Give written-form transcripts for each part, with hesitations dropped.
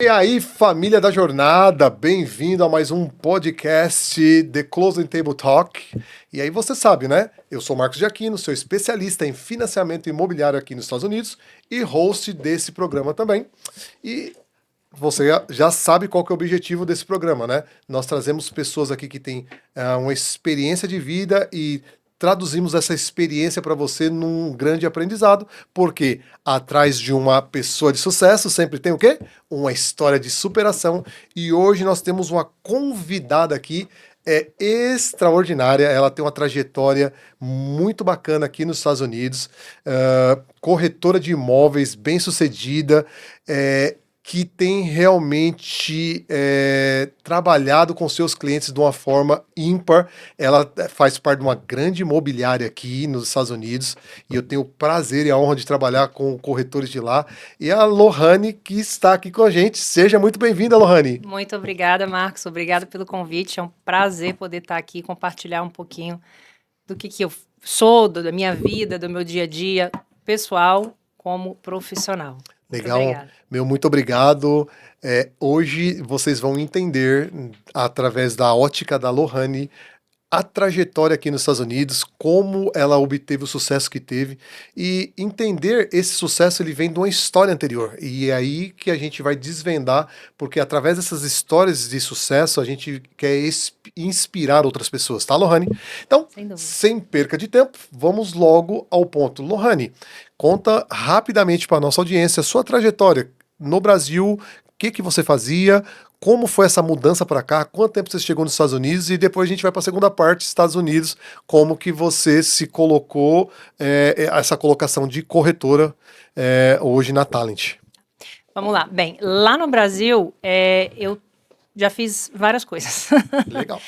E aí, família da jornada, bem-vindo a mais um podcast The Closing Table Talk. E aí você sabe, né? Eu sou Marcos Giacchino, sou especialista em financiamento imobiliário aqui nos Estados Unidos e host desse programa também. E você já sabe qual que é o objetivo desse programa, né? Nós trazemos pessoas aqui que têm uma experiência de vida e traduzimos essa experiência para você num grande aprendizado, porque atrás de uma pessoa de sucesso sempre tem o quê? Uma história de superação. E hoje nós temos uma convidada aqui extraordinária, ela tem uma trajetória muito bacana aqui nos Estados Unidos, corretora de imóveis bem-sucedida, que tem realmente trabalhado com seus clientes de uma forma ímpar. Ela faz parte de uma grande imobiliária aqui nos Estados Unidos e eu tenho o prazer e a honra de trabalhar com corretores de lá. E a Lohane, que está aqui com a gente. Seja muito bem-vinda, Lohane. Muito obrigada, Marcos. Obrigada pelo convite. É um prazer poder estar aqui e compartilhar um pouquinho do que eu sou, da minha vida, do meu dia a dia pessoal como profissional. Legal, muito obrigado. Hoje vocês vão entender, através da ótica da Lohane, a trajetória aqui nos Estados Unidos, como ela obteve o sucesso que teve, e entender esse sucesso ele vem de uma história anterior. E é aí que a gente vai desvendar, porque através dessas histórias de sucesso a gente quer inspirar outras pessoas, tá, Lohane? Então, sem perca de tempo, vamos logo ao ponto. Lohane, conta rapidamente para a nossa audiência a sua trajetória no Brasil, o que você fazia, como foi essa mudança para cá, quanto tempo você chegou nos Estados Unidos, e depois a gente vai para a segunda parte, Estados Unidos, como que você se colocou, essa colocação de corretora hoje na Talent. Vamos lá. Bem, lá no Brasil, eu já fiz várias coisas. Legal.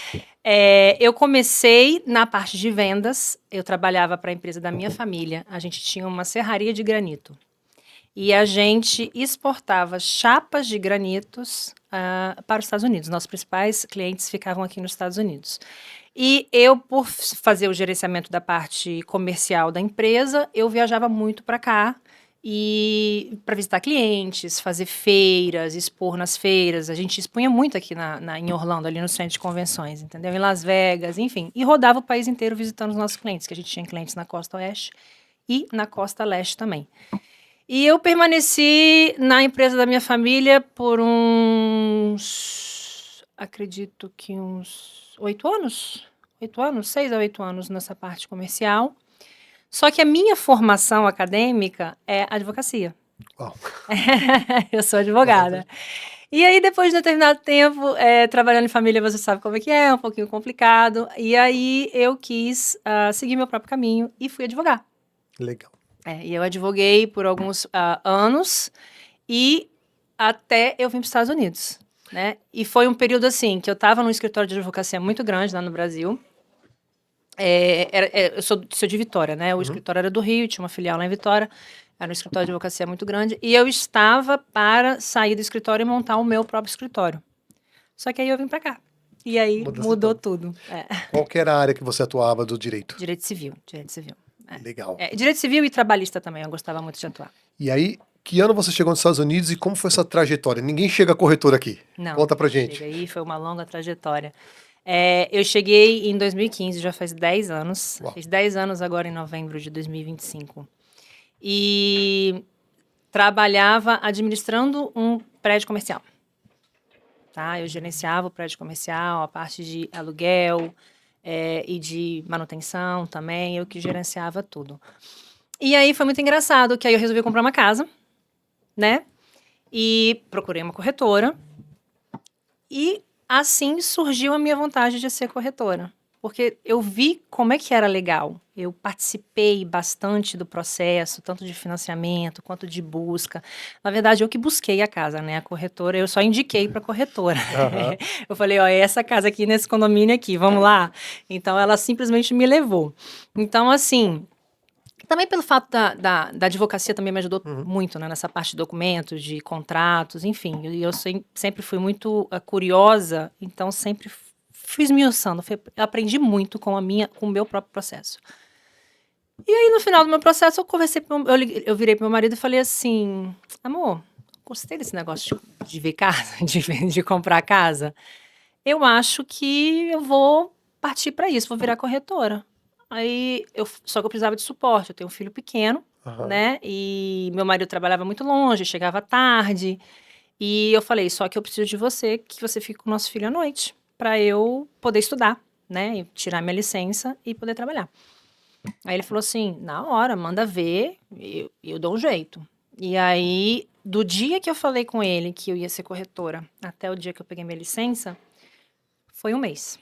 Eu comecei na parte de vendas, eu trabalhava para a empresa da minha família, a gente tinha uma serraria de granito. E a gente exportava chapas de granitos para os Estados Unidos. Nossos principais clientes ficavam aqui nos Estados Unidos. E eu, por fazer o gerenciamento da parte comercial da empresa, eu viajava muito para cá e para visitar clientes, fazer feiras, expor nas feiras. A gente expunha muito aqui em Orlando, ali no centro de convenções, entendeu? Em Las Vegas, enfim. E rodava o país inteiro visitando os nossos clientes, que a gente tinha clientes na costa oeste e na costa leste também. E eu permaneci na empresa da minha família por acredito que uns 8 anos, 6 a 8 anos nessa parte comercial. Só que a minha formação acadêmica é advocacia. Uau. Eu sou advogada. E aí, depois de determinado tempo, trabalhando em família, você sabe como é um pouquinho complicado. E aí, eu quis seguir meu próprio caminho e fui advogar. Legal. E eu advoguei por alguns anos e até eu vim para os Estados Unidos, né? E foi um período assim, que eu estava num escritório de advocacia muito grande lá no Brasil. Eu sou de Vitória, né? O escritório era do Rio, tinha uma filial lá em Vitória. Era um escritório de advocacia muito grande. E eu estava para sair do escritório e montar o meu próprio escritório. Só que aí eu vim para cá. E aí mudou tudo. Qual que era a área que você atuava do direito? Direito civil. Legal. Direito civil e trabalhista também, eu gostava muito de atuar. E aí, que ano você chegou nos Estados Unidos e como foi essa trajetória? Ninguém chega corretor aqui. Não. Conta pra gente. Cheguei, foi uma longa trajetória. Eu cheguei em 2015, já faz 10 anos. Uau. Fiz 10 anos agora em novembro de 2025. E trabalhava administrando um prédio comercial. Tá? Eu gerenciava o prédio comercial, a parte de aluguel, e de manutenção também, eu que gerenciava tudo. E aí foi muito engraçado, que aí eu resolvi comprar uma casa, né? E procurei uma corretora. E assim surgiu a minha vontade de ser corretora. Porque eu vi como é que era legal. Eu participei bastante do processo, tanto de financiamento quanto de busca. Na verdade, eu que busquei a casa, né? A corretora, eu só indiquei para a corretora. Uhum. Eu falei, é essa casa aqui, nesse condomínio aqui, vamos lá? Então, ela simplesmente me levou. Então, assim, também pelo fato da advocacia também me ajudou muito, né? Nessa parte de documentos, de contratos, enfim. Eu sempre fui muito curiosa, então sempre fui esmiuçando, aprendi muito com o meu próprio processo. E aí, no final do meu processo, eu virei pro meu marido e falei assim, amor, gostei desse negócio de ver casa, de comprar casa. Eu acho que eu vou partir para isso, vou virar corretora. Só que eu precisava de suporte, eu tenho um filho pequeno, Aham. né? E meu marido trabalhava muito longe, chegava tarde. E eu falei, só que eu preciso de você, que você fique com o nosso filho à noite, para eu poder estudar, né? E tirar minha licença e poder trabalhar. Aí ele falou assim, na hora, manda ver, eu dou um jeito. E aí, do dia que eu falei com ele que eu ia ser corretora, até o dia que eu peguei minha licença, foi um mês.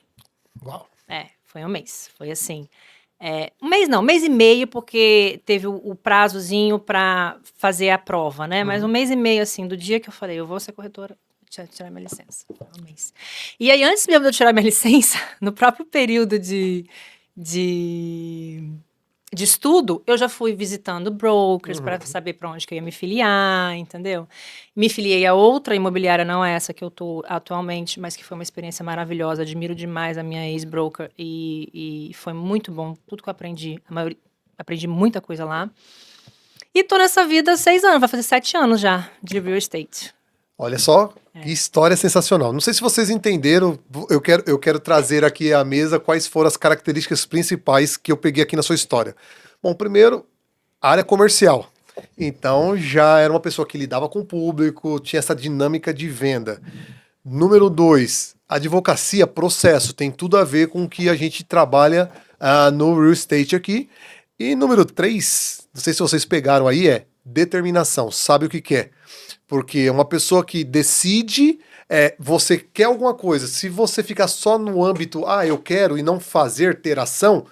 Uau. Foi um mês. Foi assim. Um mês não, um mês e meio, porque teve o prazozinho para fazer a prova, né? Mas um mês e meio, assim, do dia que eu falei, eu vou ser corretora, tirar minha licença. Foi um mês. E aí, antes mesmo de eu tirar minha licença, no próprio período de estudo, eu já fui visitando brokers para saber para onde que eu ia me filiar, entendeu? Me filiei a outra imobiliária, não é essa que eu tô atualmente, mas que foi uma experiência maravilhosa. Admiro demais a minha ex-broker e foi muito bom tudo que eu aprendi. Aprendi muita coisa lá. E tô nessa vida há 6 anos, vai fazer 7 anos já de real estate. Olha só, que história sensacional. Não sei se vocês entenderam, eu quero trazer aqui à mesa quais foram as características principais que eu peguei aqui na sua história. Bom, primeiro, área comercial. Então, já era uma pessoa que lidava com o público, tinha essa dinâmica de venda. Número 2, advocacia, processo, tem tudo a ver com o que a gente trabalha no real estate aqui. E número 3, não sei se vocês pegaram aí, é determinação, sabe o que quer. Porque uma pessoa que decide, você quer alguma coisa, se você ficar só no âmbito, eu quero, e não fazer, ter ação,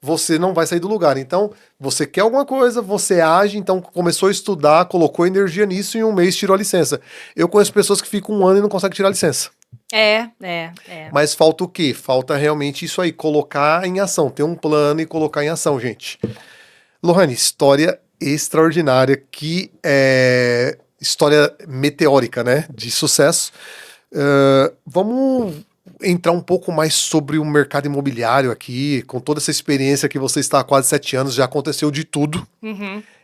você não vai sair do lugar. Então, você quer alguma coisa, você age, então começou a estudar, colocou energia nisso e em um mês tirou a licença. Eu conheço pessoas que ficam 1 ano e não conseguem tirar a licença. É. Mas falta o quê? Falta realmente isso aí, colocar em ação, ter um plano e colocar em ação, gente. Lohane, história extraordinária, que é história meteórica, né? De sucesso. Vamos entrar um pouco mais sobre o mercado imobiliário aqui, com toda essa experiência que você está há quase 7 anos, já aconteceu de tudo.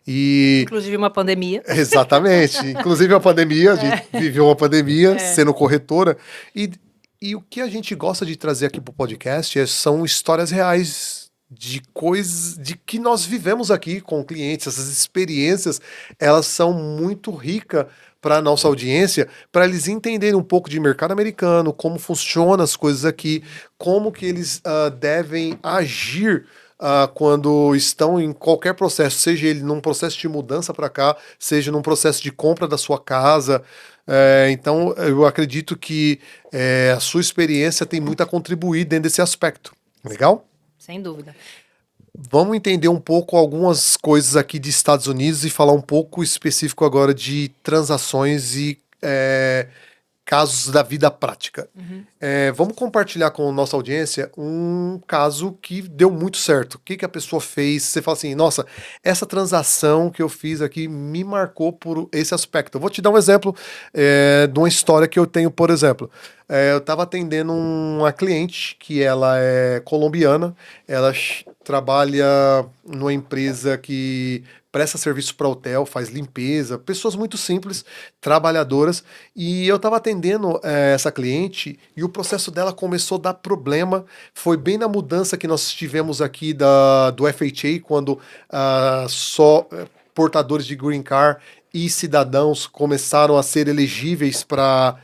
E Inclusive uma pandemia. exatamente. Inclusive a pandemia, a gente viveu uma pandemia sendo corretora. E o que a gente gosta de trazer aqui para o podcast são histórias reais de coisas de que nós vivemos aqui com clientes. Essas experiências, elas são muito ricas para a nossa audiência, para eles entenderem um pouco de mercado americano, como funcionam as coisas aqui, como que eles devem agir quando estão em qualquer processo, seja ele num processo de mudança para cá, seja num processo de compra da sua casa. Então, eu acredito que a sua experiência tem muito a contribuir dentro desse aspecto. Legal? Sem dúvida. Vamos entender um pouco algumas coisas aqui de Estados Unidos e falar um pouco específico agora de transações e casos da vida prática. Vamos compartilhar com a nossa audiência um caso que deu muito certo. O que a pessoa fez? Você fala assim, nossa, essa transação que eu fiz aqui me marcou por esse aspecto. Eu vou te dar um exemplo de uma história que eu tenho, por exemplo. Eu estava atendendo uma cliente que ela é colombiana, ela trabalha numa empresa que presta serviço para hotel, faz limpeza, pessoas muito simples, trabalhadoras, e eu estava atendendo essa cliente e o processo dela começou a dar problema. Foi bem na mudança que nós tivemos aqui do FHA, quando só portadores de green card e cidadãos começaram a ser elegíveis para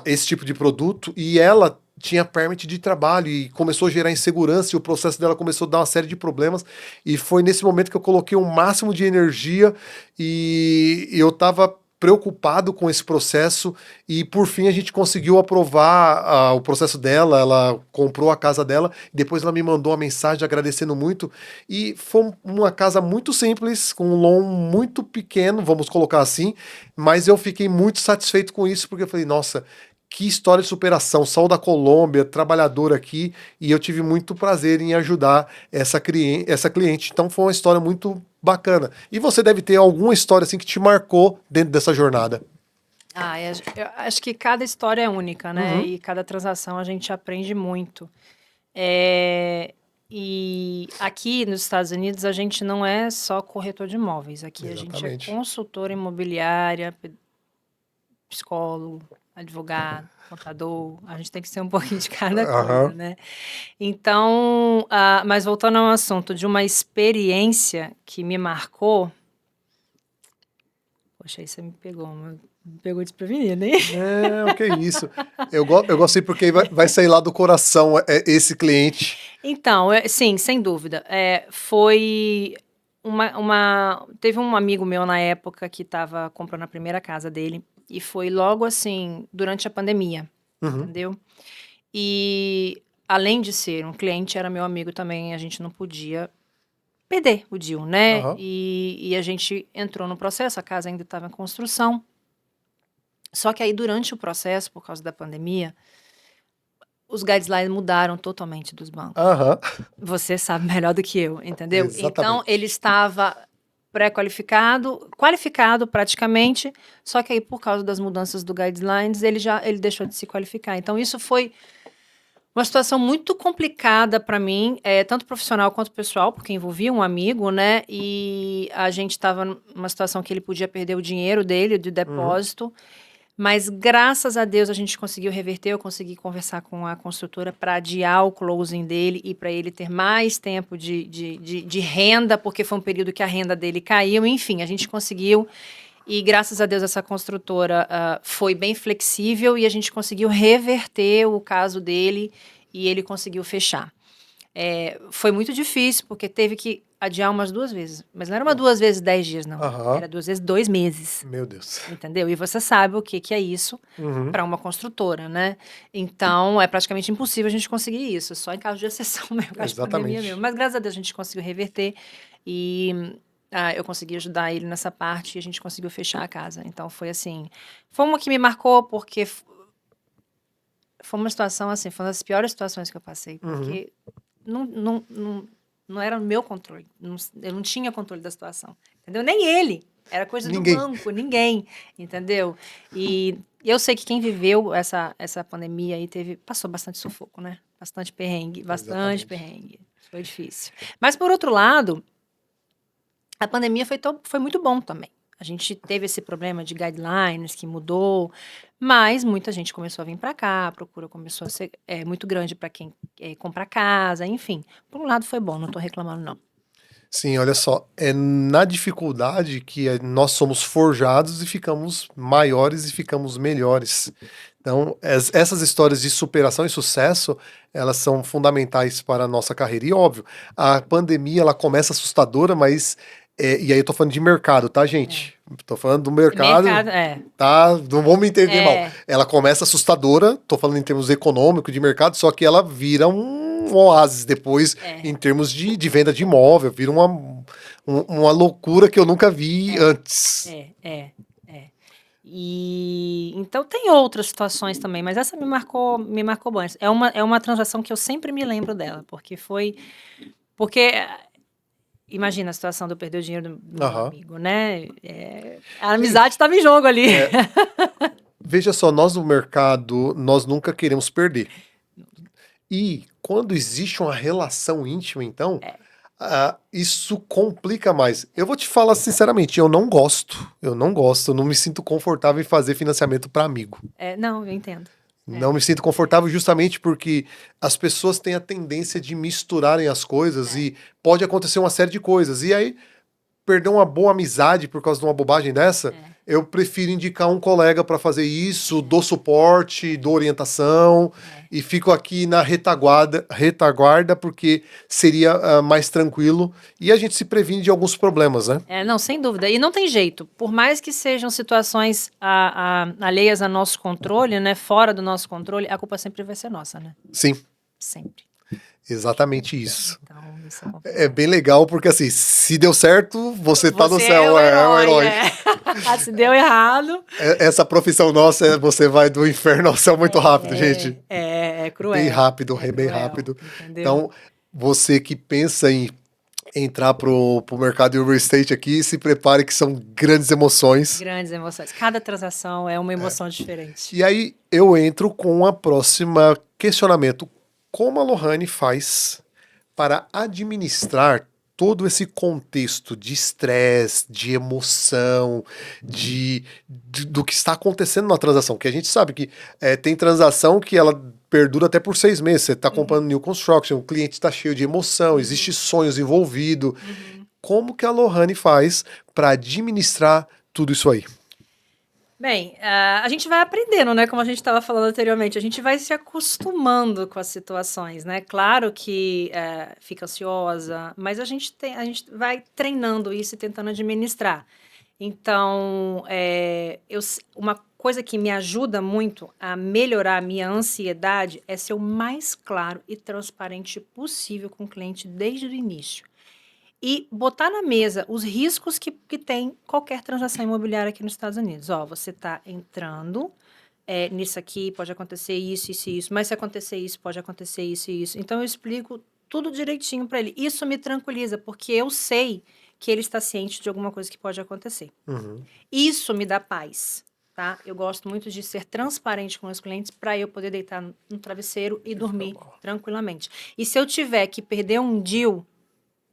esse tipo de produto, e ela tinha permit de trabalho e começou a gerar insegurança e o processo dela começou a dar uma série de problemas, e foi nesse momento que eu coloquei o máximo de energia e eu estava preocupado com esse processo e por fim a gente conseguiu aprovar o processo dela, ela comprou a casa dela, depois ela me mandou uma mensagem agradecendo muito e foi uma casa muito simples, com um loan muito pequeno, vamos colocar assim, mas eu fiquei muito satisfeito com isso porque eu falei, nossa, que história de superação, sou da Colômbia, trabalhadora aqui, e eu tive muito prazer em ajudar essa cliente. Então foi uma história muito bacana. E você deve ter alguma história assim que te marcou dentro dessa jornada. Eu acho que cada história é única, né? E cada transação a gente aprende muito. E E aqui nos Estados Unidos a gente não é só corretor de imóveis. Aqui a gente é Exatamente. consultora imobiliária, psicólogo, advogado, contador. A gente tem que ser um pouquinho de cada coisa, Aham. né? Então, mas voltando ao assunto de uma experiência que me marcou. Poxa, aí você me pegou desprevenida, hein? É, o que é isso? Eu gostei porque vai sair lá do coração esse cliente. Então, sim, sem dúvida. Foi teve um amigo meu na época que estava comprando a primeira casa dele e foi logo assim, durante a pandemia, Uhum. entendeu? E além de ser um cliente, era meu amigo também, a gente não podia perder o deal, né? Aham. E a gente entrou no processo, a casa ainda estava em construção. Só que aí, durante o processo, por causa da pandemia, os guidelines mudaram totalmente dos bancos. Aham. Você sabe melhor do que eu, entendeu? Então, Exatamente. ele estava qualificado praticamente, só que aí, por causa das mudanças do guidelines, ele deixou de se qualificar. Então, isso foi uma situação muito complicada para mim, tanto profissional quanto pessoal, porque envolvia um amigo, né? E a gente estava numa situação que ele podia perder o dinheiro dele, de Uhum. depósito. Mas, graças a Deus, a gente conseguiu reverter. Eu consegui conversar com a construtora para adiar o closing dele e para ele ter mais tempo de renda, porque foi um período que a renda dele caiu. Enfim, a gente conseguiu. E, graças a Deus, essa construtora foi bem flexível e a gente conseguiu reverter o caso dele e ele conseguiu fechar. Foi muito difícil, porque teve que adiar umas 2 vezes. Mas não era uma 2 vezes 10 dias, não. Aham. Era 2 vezes 2 meses. Meu Deus. Entendeu? E você sabe o que é isso Uhum. para uma construtora, né? Então, é praticamente impossível a gente conseguir isso. Só em caso de exceção mesmo, caso de pandemia mesmo. Mas, graças a Deus, a gente conseguiu reverter e eu consegui ajudar ele nessa parte e a gente conseguiu fechar a casa. Então, foi assim... Foi uma que me marcou porque foi uma situação, assim, foi uma das piores situações que eu passei. Porque não era o meu controle. Eu não tinha controle da situação. Entendeu? Nem ele. Era coisa do Ninguém. banco, ninguém. Entendeu? E eu sei que quem viveu essa pandemia aí passou bastante sufoco, né? Bastante perrengue, bastante Exatamente. perrengue. Foi difícil. Mas, por outro lado, a pandemia foi muito bom também. A gente teve esse problema de guidelines que mudou, mas muita gente começou a vir para cá, a procura começou a ser muito grande para quem compra casa, enfim. Por um lado foi bom, não estou reclamando não. Sim, olha só, é na dificuldade que nós somos forjados e ficamos maiores e ficamos melhores. Então, essas histórias de superação e sucesso, elas são fundamentais para a nossa carreira. E óbvio, a pandemia ela começa assustadora, mas e aí eu tô falando de mercado, tá, gente? Tô falando do mercado, tá? Não vamos me entender mal. Ela começa assustadora, tô falando em termos econômicos, de mercado, só que ela vira um oásis depois em termos de venda de imóvel, vira uma loucura que eu nunca vi antes. E então tem outras situações também, mas essa me marcou bastante. É uma transação que eu sempre me lembro dela, porque imagina a situação de eu perder o dinheiro do meu amigo, né? A amizade estava em jogo ali. Veja só, nós no mercado, nós nunca queremos perder. E quando existe uma relação íntima, então, isso complica mais. Eu vou te falar sinceramente, eu não gosto, eu não me sinto confortável em fazer financiamento para amigo. Não, eu entendo. Não me sinto confortável justamente porque as pessoas têm a tendência de misturarem as coisas e pode acontecer uma série de coisas. E aí, perder uma boa amizade por causa de uma bobagem dessa, eu prefiro indicar um colega para fazer isso, dou suporte, dou orientação e fico aqui na retaguarda porque seria mais tranquilo e a gente se previne de alguns problemas, né? Não, sem dúvida. E não tem jeito. Por mais que sejam situações alheias a nosso controle, né, fora do nosso controle, a culpa sempre vai ser nossa, né? Sim. Sempre. Exatamente isso. Então, isso é bem legal, porque assim, se deu certo, você tá no céu, é um herói. Se deu errado... Essa profissão nossa, você vai do inferno ao céu muito rápido, gente. É cruel. Bem rápido, bem cruel, rápido. Entendeu? Então, você que pensa em entrar pro mercado de real estate aqui, se prepare que são grandes emoções. Grandes emoções. Cada transação é uma emoção diferente. E aí, eu entro com a próxima questionamento. Como a Lohane faz para administrar todo esse contexto de estresse, de emoção, do que está acontecendo na transação. Que a gente sabe que tem transação que ela perdura até por 6 meses. Você está comprando new construction, o cliente está cheio de emoção, existe sonhos envolvidos. Como que a Lohane faz para administrar tudo isso aí? Bem, a gente vai aprendendo, né? Como a gente estava falando anteriormente, a gente vai se acostumando com as situações, né? Claro que fica ansiosa, mas a gente vai treinando isso e tentando administrar. Então, uma coisa que me ajuda muito a melhorar a minha ansiedade é ser o mais claro e transparente possível com o cliente desde o início. E botar na mesa os riscos que tem qualquer transação imobiliária aqui nos Estados Unidos. Ó, você está entrando nisso aqui, pode acontecer isso, isso e isso, mas se acontecer isso, pode acontecer isso e isso. Então, eu explico tudo direitinho para ele. Isso me tranquiliza, porque eu sei que ele está ciente de alguma coisa que pode acontecer. Isso me dá paz, tá? Eu gosto muito de ser transparente com os clientes para eu poder deitar no travesseiro e dormir tranquilamente. E se eu tiver que perder um deal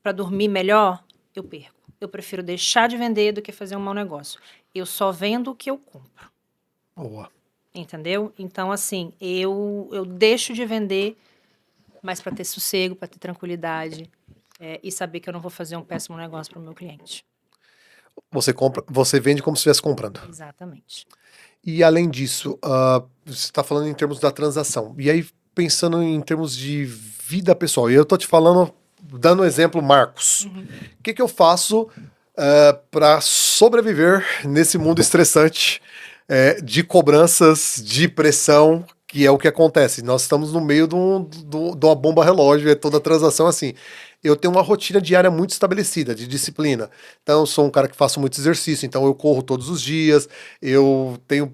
para dormir melhor, eu perco. Eu prefiro deixar de vender do que fazer um mau negócio. Eu só vendo o que eu compro. Boa. Entendeu? Então, assim, eu deixo de vender, mas para ter sossego, para ter tranquilidade e saber que eu não vou fazer um péssimo negócio para o meu cliente. Você vende como se estivesse comprando. Exatamente. E além disso, você está falando em termos da transação. E aí, pensando em termos de vida pessoal, e eu tô te falando, dando um exemplo, Marcos. O que eu faço para sobreviver nesse mundo estressante de cobranças, de pressão, que é o que acontece? Nós estamos no meio de uma bomba relógio, é toda transação assim. Eu tenho uma rotina diária muito estabelecida, de disciplina. Então, eu sou um cara que faço muito exercício, então eu corro todos os dias,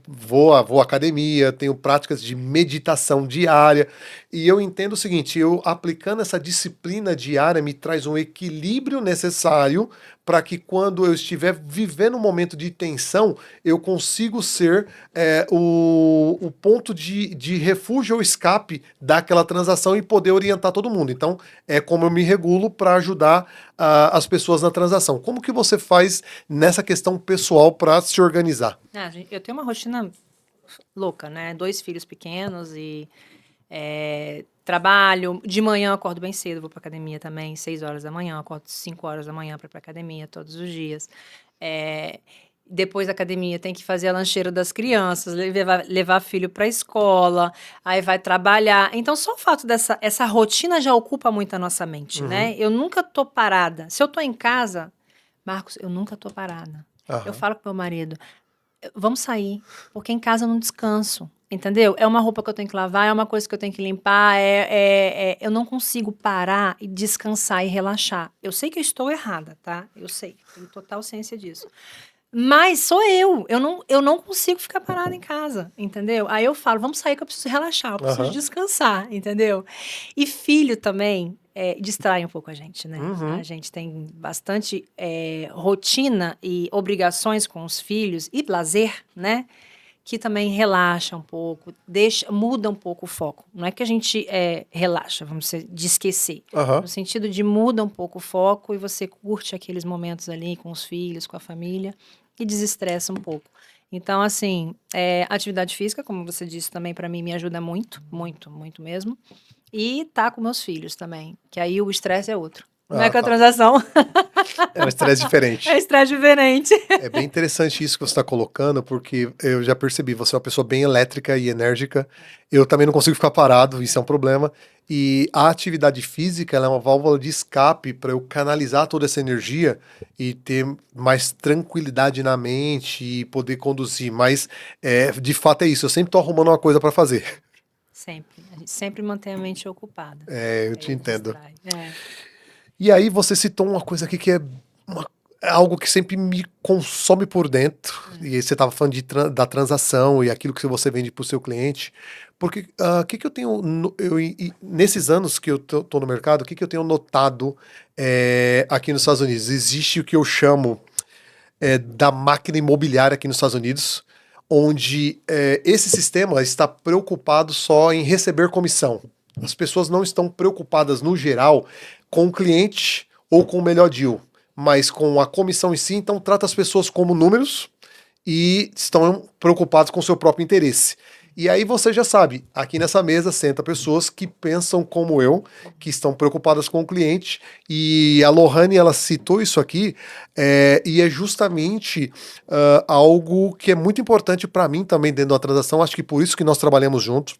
vou à academia, tenho práticas de meditação diária, e eu entendo o seguinte, eu aplicando essa disciplina diária me traz um equilíbrio necessário para que quando eu estiver vivendo um momento de tensão, eu consigo ser o ponto de refúgio ou escape daquela transação e poder orientar todo mundo. Então, é como eu me regulo para ajudar as pessoas na transação. Como que você faz nessa questão pessoal para se organizar? Eu tenho uma rotina louca, né? 2 filhos pequenos e trabalho. De manhã eu acordo bem cedo, vou para academia também, 6 horas da manhã, acordo 5 horas da manhã para ir para academia todos os dias. Depois da academia tem que fazer a lancheira das crianças, levar filho para a escola, aí vai trabalhar. Então, só o fato essa rotina já ocupa muito a nossa mente, né? Eu nunca tô parada. Se eu tô em casa, Marcos, eu nunca tô parada. Eu falo pro meu marido, vamos sair, porque em casa eu não descanso, entendeu? É uma roupa que eu tenho que lavar, é uma coisa que eu tenho que limpar, eu não consigo parar e descansar e relaxar. Eu sei que eu estou errada, tá? Eu sei, tenho total ciência disso. Mas sou eu não consigo ficar parada em casa, entendeu? Aí eu falo, vamos sair que eu preciso relaxar, eu preciso descansar, entendeu? E filho também distrai um pouco a gente, né? A gente tem bastante rotina e obrigações com os filhos e lazer, né? Que também relaxa um pouco, muda um pouco o foco. Não é que a gente relaxa, vamos dizer, de esquecer. No sentido de muda um pouco o foco e você curte aqueles momentos ali com os filhos, com a família e desestressa um pouco. Então, assim, atividade física, como você disse também, para mim me ajuda muito, muito, muito mesmo. E tá com meus filhos também, que aí o estresse é outro. Não é com a transação. É um estresse diferente. É estresse diferente. É bem interessante isso que você está colocando, porque eu já percebi, você é uma pessoa bem elétrica e enérgica. Eu também não consigo ficar parado, isso é um problema. E a atividade física, ela é uma válvula de escape para eu canalizar toda essa energia e ter mais tranquilidade na mente e poder conduzir. Mas, de fato, é isso. Eu sempre estou arrumando uma coisa para fazer. Sempre. A gente sempre mantém a mente ocupada. Eu te entendo. Distrai. E aí você citou uma coisa aqui que é algo que sempre me consome por dentro. E aí você estava falando da transação e aquilo que você vende para o seu cliente. Porque o que eu tenho... nesses anos que eu tô no mercado, o que eu tenho notado aqui nos Estados Unidos? Existe o que eu chamo da máquina imobiliária aqui nos Estados Unidos, onde esse sistema está preocupado só em receber comissão. As pessoas não estão preocupadas, no geral, com o cliente ou com o melhor deal, mas com a comissão em si. Então, trata as pessoas como números e estão preocupados com o seu próprio interesse. E aí você já sabe, aqui nessa mesa senta pessoas que pensam como eu, que estão preocupadas com o cliente, e a Lohane, ela citou isso aqui, e é justamente algo que é muito importante para mim também dentro da transação, acho que por isso que nós trabalhamos juntos.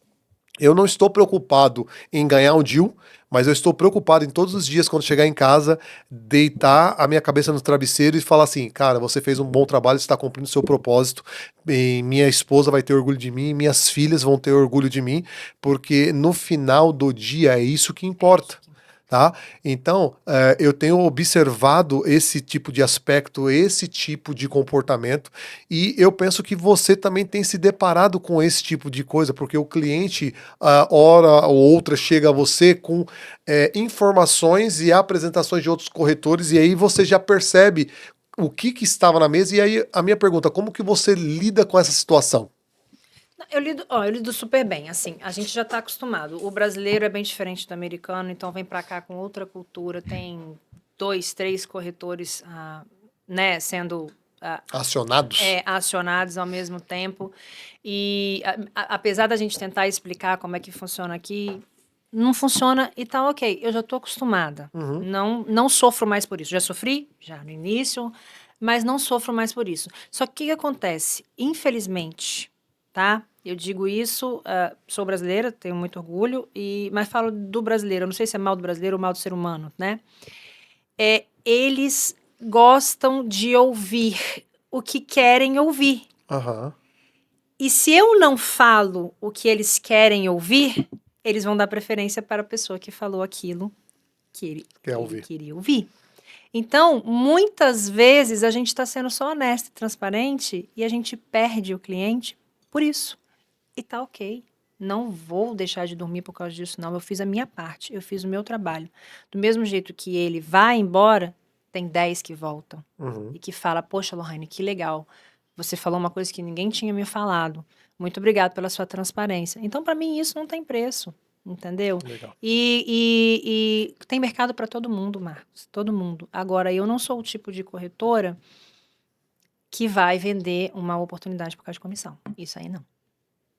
Eu não estou preocupado em ganhar um deal, mas eu estou preocupado em todos os dias, quando chegar em casa, deitar a minha cabeça no travesseiro e falar assim, cara, você fez um bom trabalho, você está cumprindo o seu propósito, e minha esposa vai ter orgulho de mim, minhas filhas vão ter orgulho de mim, porque no final do dia é isso que importa. Tá? Então, eu tenho observado esse tipo de aspecto, esse tipo de comportamento, e eu penso que você também tem se deparado com esse tipo de coisa, porque o cliente, hora ou outra, chega a você com informações e apresentações de outros corretores, e aí você já percebe o que estava na mesa, e aí a minha pergunta, como que você lida com essa situação? Eu lido super bem, assim, a gente já está acostumado. O brasileiro é bem diferente do americano, então vem para cá com outra cultura, tem 2, 3 corretores, né, sendo Acionados? acionados ao mesmo tempo. E apesar da gente tentar explicar como é que funciona aqui, não funciona e tá ok. Eu já estou acostumada. Uhum. Não sofro mais por isso. Já sofri, já no início, mas não sofro mais por isso. Só que o que acontece? Infelizmente, tá? Eu digo isso, sou brasileira, tenho muito orgulho, mas falo do brasileiro. Eu não sei se é mal do brasileiro ou mal do ser humano, né? Eles gostam de ouvir o que querem ouvir. Aham. E se eu não falo o que eles querem ouvir, eles vão dar preferência para a pessoa que falou aquilo que ele queria ouvir. Então, muitas vezes a gente está sendo só honesto e transparente e a gente perde o cliente por isso. E tá ok. Não vou deixar de dormir por causa disso, não. Eu fiz a minha parte, eu fiz o meu trabalho. Do mesmo jeito que ele vai embora, tem 10 que voltam. Uhum. E que fala, poxa, Lohane, que legal. Você falou uma coisa que ninguém tinha me falado. Muito obrigado pela sua transparência. Então, para mim, isso não tem preço, entendeu? Legal. E tem mercado para todo mundo, Marcos. Todo mundo. Agora, eu não sou o tipo de corretora que vai vender uma oportunidade por causa de comissão. Isso aí não.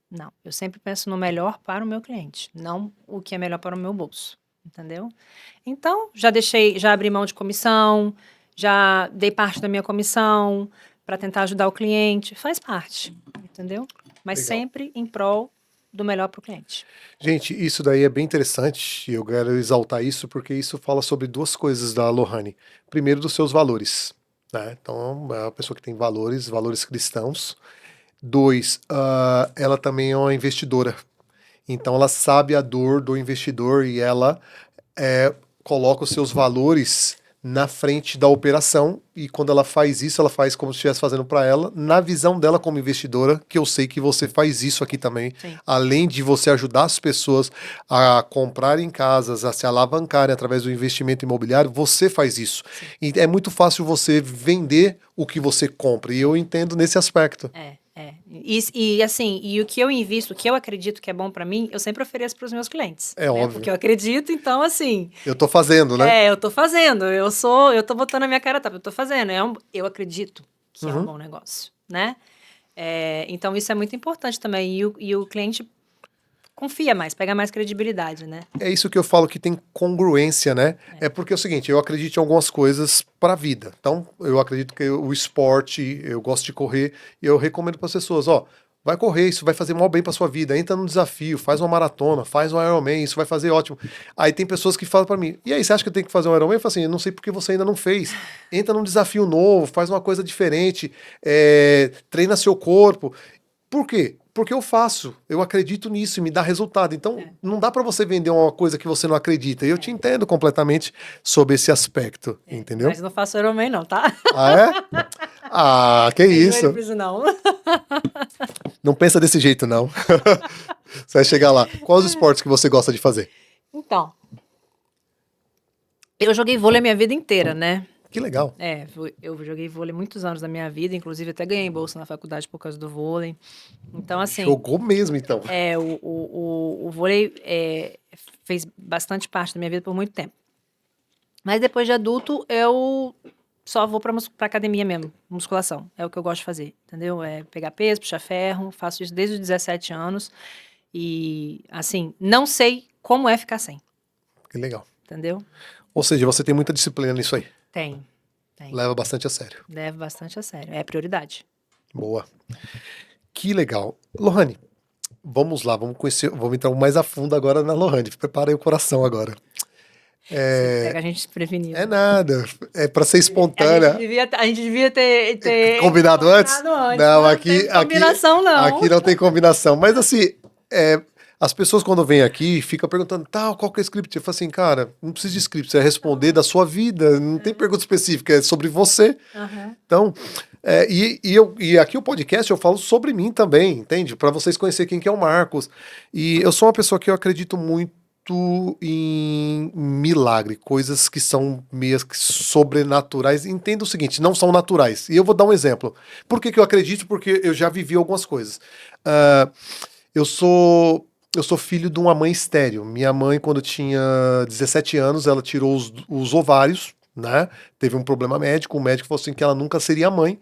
Não. Eu sempre penso no melhor para o meu cliente, não o que é melhor para o meu bolso. Entendeu? Então, já abri mão de comissão, já dei parte da minha comissão para tentar ajudar o cliente. Faz parte, entendeu? Mas Legal. sempre em prol do melhor para o cliente. Gente, isso daí é bem interessante e eu quero exaltar isso porque isso fala sobre duas coisas da Lohane. Primeiro, dos seus valores, né? Então, é uma pessoa que tem valores, valores cristãos. 2, ela também é uma investidora. Então, ela sabe a dor do investidor e ela coloca os seus valores na frente da operação, e quando ela faz isso, ela faz como se estivesse fazendo para ela, na visão dela como investidora, que eu sei que você faz isso aqui também. Sim. Além de você ajudar as pessoas a comprarem casas, a se alavancarem através do investimento imobiliário, você faz isso. Sim. E é muito fácil você vender o que você compra, e eu entendo nesse aspecto. E assim, e o que eu invisto, o que eu acredito que é bom para mim, eu sempre ofereço para os meus clientes. É né? óbvio. Porque eu acredito, então assim. Eu tô fazendo, né? Eu tô fazendo. Eu tô botando a minha cara a tapa, eu tô fazendo. Eu acredito que é um bom negócio, né? Então isso é muito importante também. E o cliente confia mais, pega mais credibilidade, né? É isso que eu falo que tem congruência, né? É porque é o seguinte, eu acredito em algumas coisas para a vida. Então, eu acredito que o esporte, eu gosto de correr, e eu recomendo para as pessoas, ó, vai correr, isso vai fazer mal bem para sua vida, entra num desafio, faz uma maratona, faz um Ironman, isso vai fazer ótimo. Aí tem pessoas que falam para mim, e aí, você acha que eu tenho que fazer um Ironman? Eu falo assim, eu não sei porque você ainda não fez. Entra num desafio novo, faz uma coisa diferente, treina seu corpo. Por quê? Porque eu faço, eu acredito nisso e me dá resultado. Então, não dá para você vender uma coisa que você não acredita. E eu te entendo completamente sobre esse aspecto, entendeu? Mas não faço Ironman não, tá? Ah, é? Ah, que isso. Não. Não pensa desse jeito, não. Você vai chegar lá. Quais os esportes que você gosta de fazer? Então, eu joguei vôlei a minha vida inteira, né? Que legal. Eu joguei vôlei muitos anos da minha vida, inclusive até ganhei bolsa na faculdade por causa do vôlei. Então, assim... Jogou mesmo, então. O vôlei fez bastante parte da minha vida por muito tempo. Mas depois de adulto, eu só vou pra academia mesmo, musculação. É o que eu gosto de fazer, entendeu? É pegar peso, puxar ferro, faço isso desde os 17 anos. E, assim, não sei como é ficar sem, Que legal. entendeu? Ou seja, você tem muita disciplina nisso aí. Tem. Leva bastante a sério. Levo bastante a sério. É prioridade. Boa. Que legal. Lohane, vamos lá, vamos conhecer, vamos entrar mais a fundo agora na Lohane. Prepara aí o coração agora. Você pega a gente desprevenido. É nada, é para ser A espontânea. gente devia ter Combinado antes? Não, Não tem combinação, não. Aqui não tem combinação. Mas assim, as pessoas quando vêm aqui ficam perguntando, qual que é o script? Eu falo assim, cara, não precisa de script, você é responder da sua vida, não tem pergunta específica, é sobre você. Uhum. Então, e aqui o podcast eu falo sobre mim também, entende? Para vocês conhecerem quem que é o Marcos. E eu sou uma pessoa que eu acredito muito em milagre, coisas que são meio que sobrenaturais. Entenda o seguinte, não são naturais. E eu vou dar um exemplo. Por que eu acredito? Porque eu já vivi algumas coisas. Eu sou filho de uma mãe estéril. Minha mãe, quando tinha 17 anos, ela tirou os ovários, né? Teve um problema médico, o médico falou assim que ela nunca seria mãe.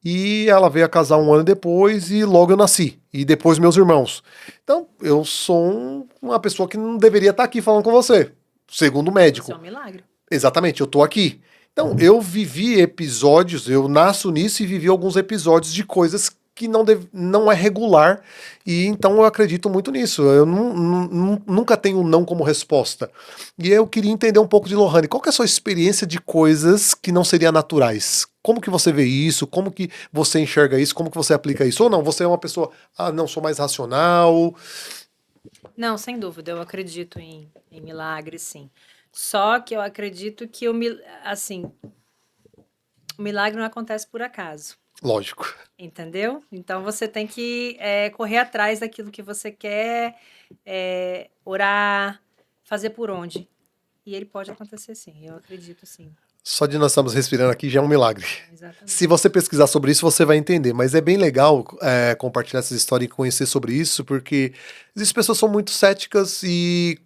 E ela veio a casar um ano depois e logo eu nasci. E depois meus irmãos. Então, eu sou uma pessoa que não deveria estar aqui falando com você, segundo o médico. Isso é um milagre. Exatamente, eu tô aqui. Então, eu vivi episódios, eu nasço nisso e vivi alguns episódios de coisas que não é regular, e então eu acredito muito nisso. Eu nunca tenho um não como resposta. E eu queria entender um pouco de Lohane, qual que é a sua experiência de coisas que não seriam naturais? Como que você vê isso? Como que você enxerga isso? Como que você aplica isso? Ou não, você é uma pessoa, não, sou mais racional. Não, sem dúvida, eu acredito em milagres, sim. Só que eu acredito que o milagre não acontece por acaso. Lógico. Entendeu? Então você tem que correr atrás daquilo que você quer, orar, fazer por onde. E ele pode acontecer sim, eu acredito sim. Só de nós estamos respirando aqui já é um milagre. Exatamente. Se você pesquisar sobre isso, você vai entender. Mas é bem legal compartilhar essa história e conhecer sobre isso, porque existem pessoas que são muito céticas e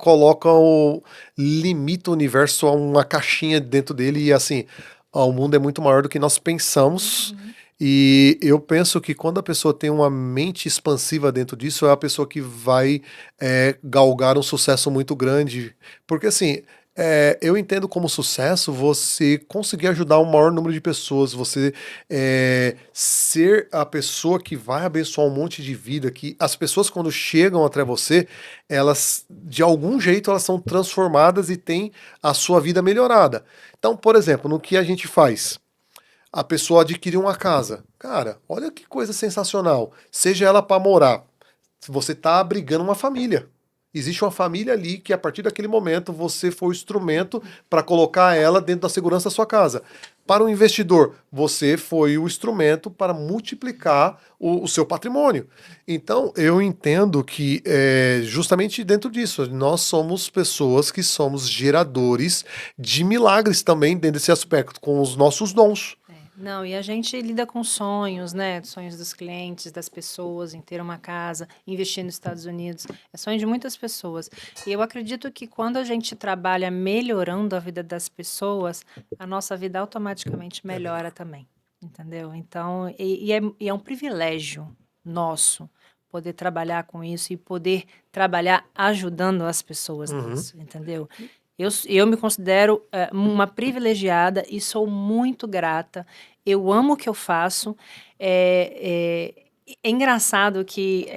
limitam o universo a uma caixinha dentro dele. E assim, o mundo é muito maior do que nós pensamos. Uhum. E eu penso que quando a pessoa tem uma mente expansiva dentro disso, é a pessoa que vai galgar um sucesso muito grande. Porque assim, eu entendo como sucesso você conseguir ajudar o maior número de pessoas, você ser a pessoa que vai abençoar um monte de vida, que as pessoas quando chegam até você, elas, de algum jeito, elas são transformadas e têm a sua vida melhorada. Então, por exemplo, no que a gente faz? A pessoa adquiriu uma casa. Cara, olha que coisa sensacional. Seja ela para morar, você está abrigando uma família. Existe uma família ali que a partir daquele momento você foi o instrumento para colocar ela dentro da segurança da sua casa. Para o investidor, você foi o instrumento para multiplicar o seu patrimônio. Então, eu entendo que justamente dentro disso, nós somos pessoas que somos geradores de milagres também dentro desse aspecto, com os nossos dons. Não, e a gente lida com sonhos, né? Sonhos dos clientes, das pessoas, em ter uma casa, investir nos Estados Unidos. É sonho de muitas pessoas. E eu acredito que quando a gente trabalha melhorando a vida das pessoas, a nossa vida automaticamente melhora também. Entendeu? Então, é um privilégio nosso poder trabalhar com isso e poder trabalhar ajudando as pessoas nisso, entendeu? Eu me considero uma privilegiada e sou muito grata. Eu amo o que eu faço. É engraçado que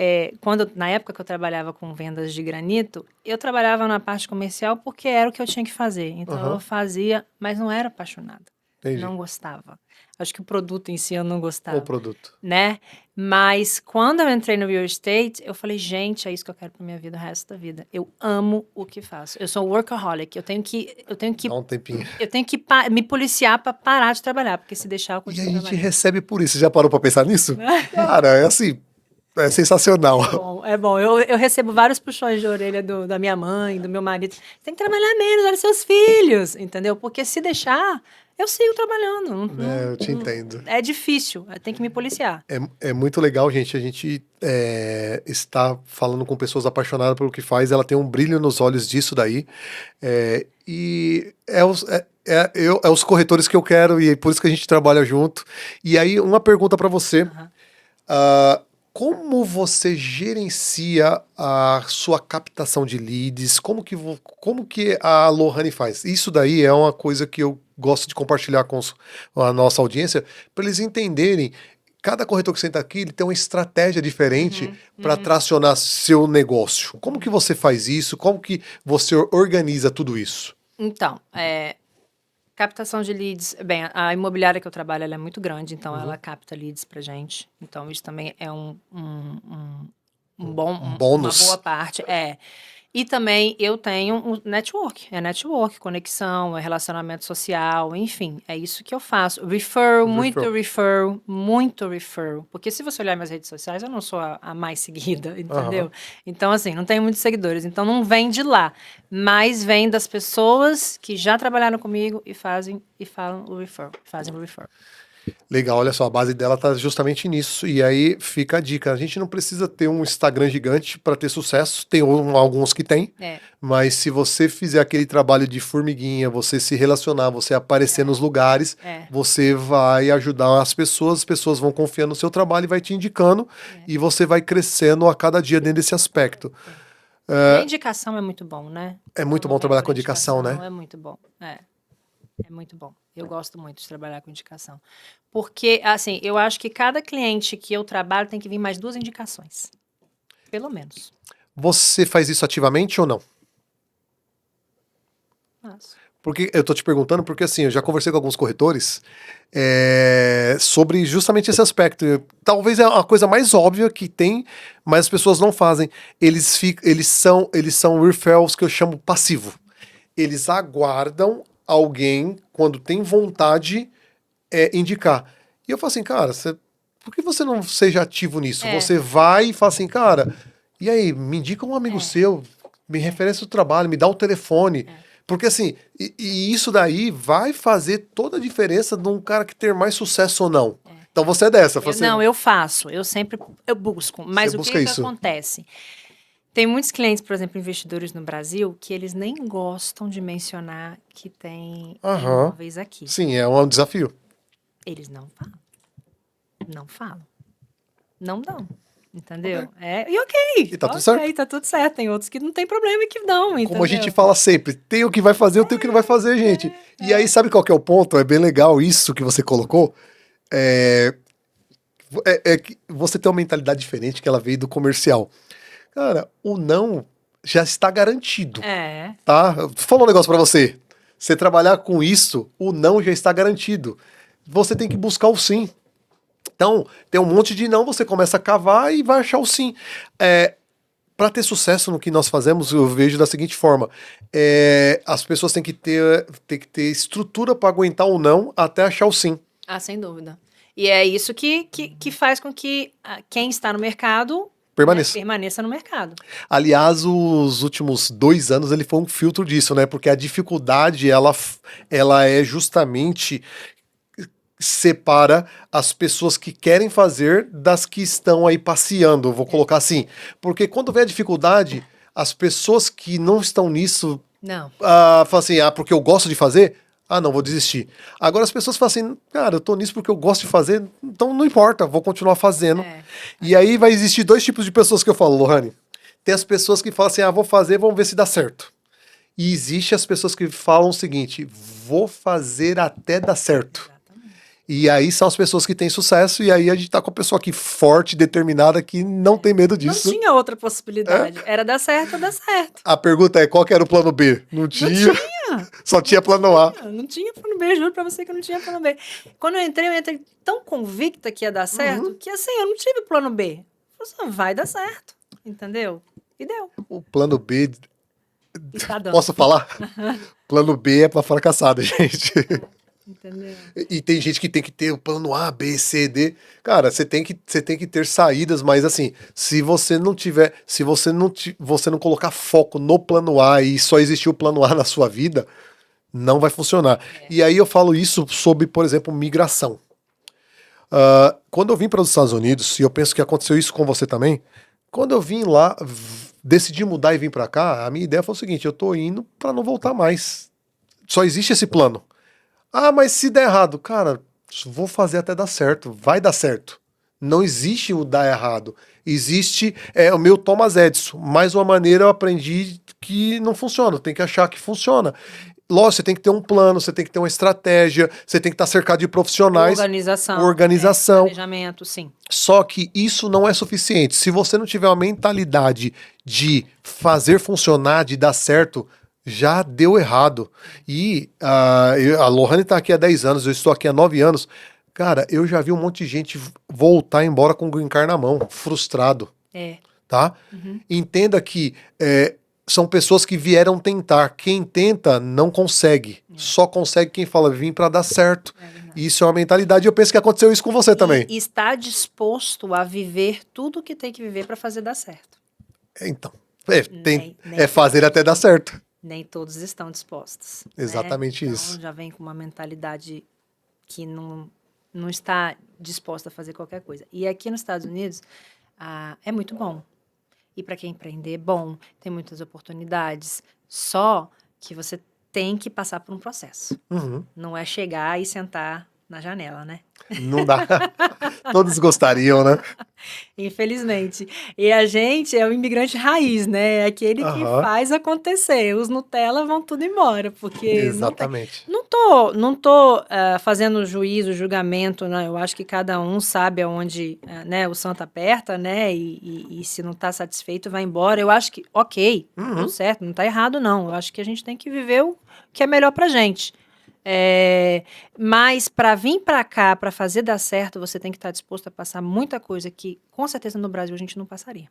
na época que eu trabalhava com vendas de granito, eu trabalhava na parte comercial porque era o que eu tinha que fazer. Então eu fazia, mas não era apaixonada. Entendi. Não gostava. Acho que o produto em si eu não gostava. O produto. Né? Mas quando eu entrei no real estate, eu falei, gente, é isso que eu quero pra minha vida, o resto da vida. Eu amo o que faço. Eu sou workaholic. Eu tenho que Dá um tempinho. Eu tenho que me policiar pra parar de trabalhar, porque se deixar eu continuo E a gente recebe por isso. Você já parou pra pensar nisso? Cara, é assim, É sensacional. É bom. Eu recebo vários puxões de orelha da minha mãe, do meu marido. Você tem que trabalhar menos, olha seus filhos, entendeu? Porque se deixar, eu sigo trabalhando. Eu te entendo. É difícil, tem que me policiar. É muito legal, gente. A gente está falando com pessoas apaixonadas pelo que faz. Ela tem um brilho nos olhos disso daí. E é os corretores que eu quero, e é por isso que a gente trabalha junto. E aí, uma pergunta para você. Como você gerencia a sua captação de leads? Como que a Lohane faz? Isso daí é uma coisa que eu gosto de compartilhar com a nossa audiência, para eles entenderem. Cada corretor que senta aqui, ele tem uma estratégia diferente para tracionar seu negócio. Como que você faz isso? Como que você organiza tudo isso? Então, captação de leads, bem, a imobiliária que eu trabalho, ela é muito grande, então ela capta leads pra gente. Então isso também é um bônus. uma boa parte. E também eu tenho um network, conexão, relacionamento social, enfim, é isso que eu faço. Referral, muito referral. Porque se você olhar minhas redes sociais, eu não sou a mais seguida, entendeu? Então, assim, não tenho muitos seguidores, então não vem de lá. Mas vem das pessoas que já trabalharam comigo e fazem o referral. Legal, olha só, a base dela tá justamente nisso. E aí fica a dica. A gente não precisa ter um Instagram gigante para ter sucesso. Tem alguns que tem. Mas se você fizer aquele trabalho de formiguinha, você se relacionar, você aparecer nos lugares, você vai ajudar as pessoas vão confiar no seu trabalho e vai te indicando. E você vai crescendo a cada dia dentro desse aspecto. A indicação é muito bom, né? É muito bom trabalhar com indicação, né? É muito bom, É muito bom. Eu gosto muito de trabalhar com indicação. Porque, assim, eu acho que cada cliente que eu trabalho tem que vir mais 2 indicações. Pelo menos. Você faz isso ativamente ou não? Faço. Porque eu tô te perguntando, porque assim, eu já conversei com alguns corretores sobre justamente esse aspecto. Talvez é a coisa mais óbvia que tem, mas as pessoas não fazem. Eles são referrals que eu chamo passivo. Eles aguardam alguém, quando tem vontade, indicar. E eu falo assim, cara, por que você não seja ativo nisso? Você vai e fala assim, cara, e aí, me indica um amigo seu, me referencia o trabalho, me dá o telefone. Porque assim, e isso daí vai fazer toda a diferença de um cara que ter mais sucesso ou não. Então você é dessa. Eu faço, eu busco. Mas o que acontece? Tem muitos clientes, por exemplo, investidores no Brasil, que eles nem gostam de mencionar que tem imóveis aqui. Sim, é um desafio. Eles não falam. Não falam. Não dão. Entendeu? E tá tudo certo. Tá tudo certo. Tem outros que não tem problema e que dão, entendeu? Como a gente fala sempre, tem o que vai fazer, tem o que não vai fazer, gente. E aí, sabe qual que é o ponto? É bem legal isso que você colocou. Que você tem uma mentalidade diferente, que ela veio do comercial. Cara, o não já está garantido. Tá? Vou falar um negócio pra você. Você trabalhar com isso, o não já está garantido. Você tem que buscar o sim. Então, tem um monte de não, você começa a cavar e vai achar o sim. Para ter sucesso no que nós fazemos, eu vejo da seguinte forma. As pessoas têm que ter estrutura para aguentar o não até achar o sim. Sem dúvida. E é isso que faz com que quem está no mercado permaneça no mercado. Aliás, os últimos 2 anos ele foi um filtro disso, né? Porque a dificuldade, ela é justamente separa as pessoas que querem fazer das que estão aí passeando, vou colocar assim. Porque quando vem a dificuldade, as pessoas que não estão nisso falam assim, porque eu gosto de fazer, não, vou desistir. Agora as pessoas falam assim, cara, eu tô nisso porque eu gosto de fazer, então não importa, vou continuar fazendo. E aí vai existir 2 tipos de pessoas que eu falo, Lohane. Tem as pessoas que falam assim, vou fazer, vamos ver se dá certo. E existe as pessoas que falam o seguinte, vou fazer até dar certo. E aí são as pessoas que têm sucesso, e aí a gente tá com a pessoa aqui forte, determinada, que não tem medo disso. Não tinha outra possibilidade. Era dar certo ou dar certo. A pergunta é, qual que era o plano B? Não tinha. Só tinha plano A. Não tinha plano B, juro pra você que não tinha plano B. Quando eu entrei tão convicta que ia dar certo, que assim, eu não tive plano B. Eu falei, vai dar certo, entendeu? E deu. O plano B... Tá dando. Posso falar? Plano B é pra fracassada, gente. Entendeu? E tem gente que tem que ter o plano A, B, C, D. Cara, você tem que ter saídas, mas assim, se você não tiver, se você não colocar foco no plano A e só existir o plano A na sua vida, não vai funcionar. E aí eu falo isso sobre, por exemplo, migração. Quando eu vim para os Estados Unidos, e eu penso que aconteceu isso com você também, quando eu vim lá, decidi mudar e vim para cá, a minha ideia foi o seguinte: eu tô indo para não voltar mais. Só existe esse plano. Ah, mas se der errado, cara, vou fazer até dar certo. Vai dar certo. Não existe o dar errado. Existe o meu Thomas Edison. Mais uma maneira eu aprendi que não funciona. Tem que achar que funciona. Lógico, você tem que ter um plano, você tem que ter uma estratégia, você tem que estar cercado de profissionais. Organização. Planejamento, sim. Só que isso não é suficiente. Se você não tiver uma mentalidade de fazer funcionar, de dar certo, já deu errado. E a Lohane está aqui há 10 anos, eu estou aqui há 9 anos. Cara, eu já vi um monte de gente voltar embora com o green card na mão, frustrado. Tá? Entenda que são pessoas que vieram tentar. Quem tenta não consegue. Só consegue quem fala, vim para dar certo. Isso é uma mentalidade. Eu penso que aconteceu isso com você também. E está disposto a viver tudo o que tem que viver para fazer dar certo. Então, fazer até dar certo. Nem todos estão dispostos. Exatamente né? isso. Então, já vem com uma mentalidade que não está disposta a fazer qualquer coisa. E aqui nos Estados Unidos, é muito bom. E para quem empreender, bom, tem muitas oportunidades. Só que você tem que passar por um processo. Não é chegar e sentar na janela, né? Não dá. Todos gostariam, né? Infelizmente. E a gente é o imigrante raiz, né? É aquele que faz acontecer. Os Nutella vão tudo embora, porque exatamente. Não tô fazendo juízo, julgamento, né? Eu acho que cada um sabe aonde né, o santo aperta, né? E se não tá satisfeito, vai embora. Eu acho que, ok, tudo certo, não tá errado, não. Eu acho que a gente tem que viver o que é melhor pra gente. Mas para vir para cá, para fazer dar certo, você tem que estar disposto a passar muita coisa que, com certeza, no Brasil a gente não passaria.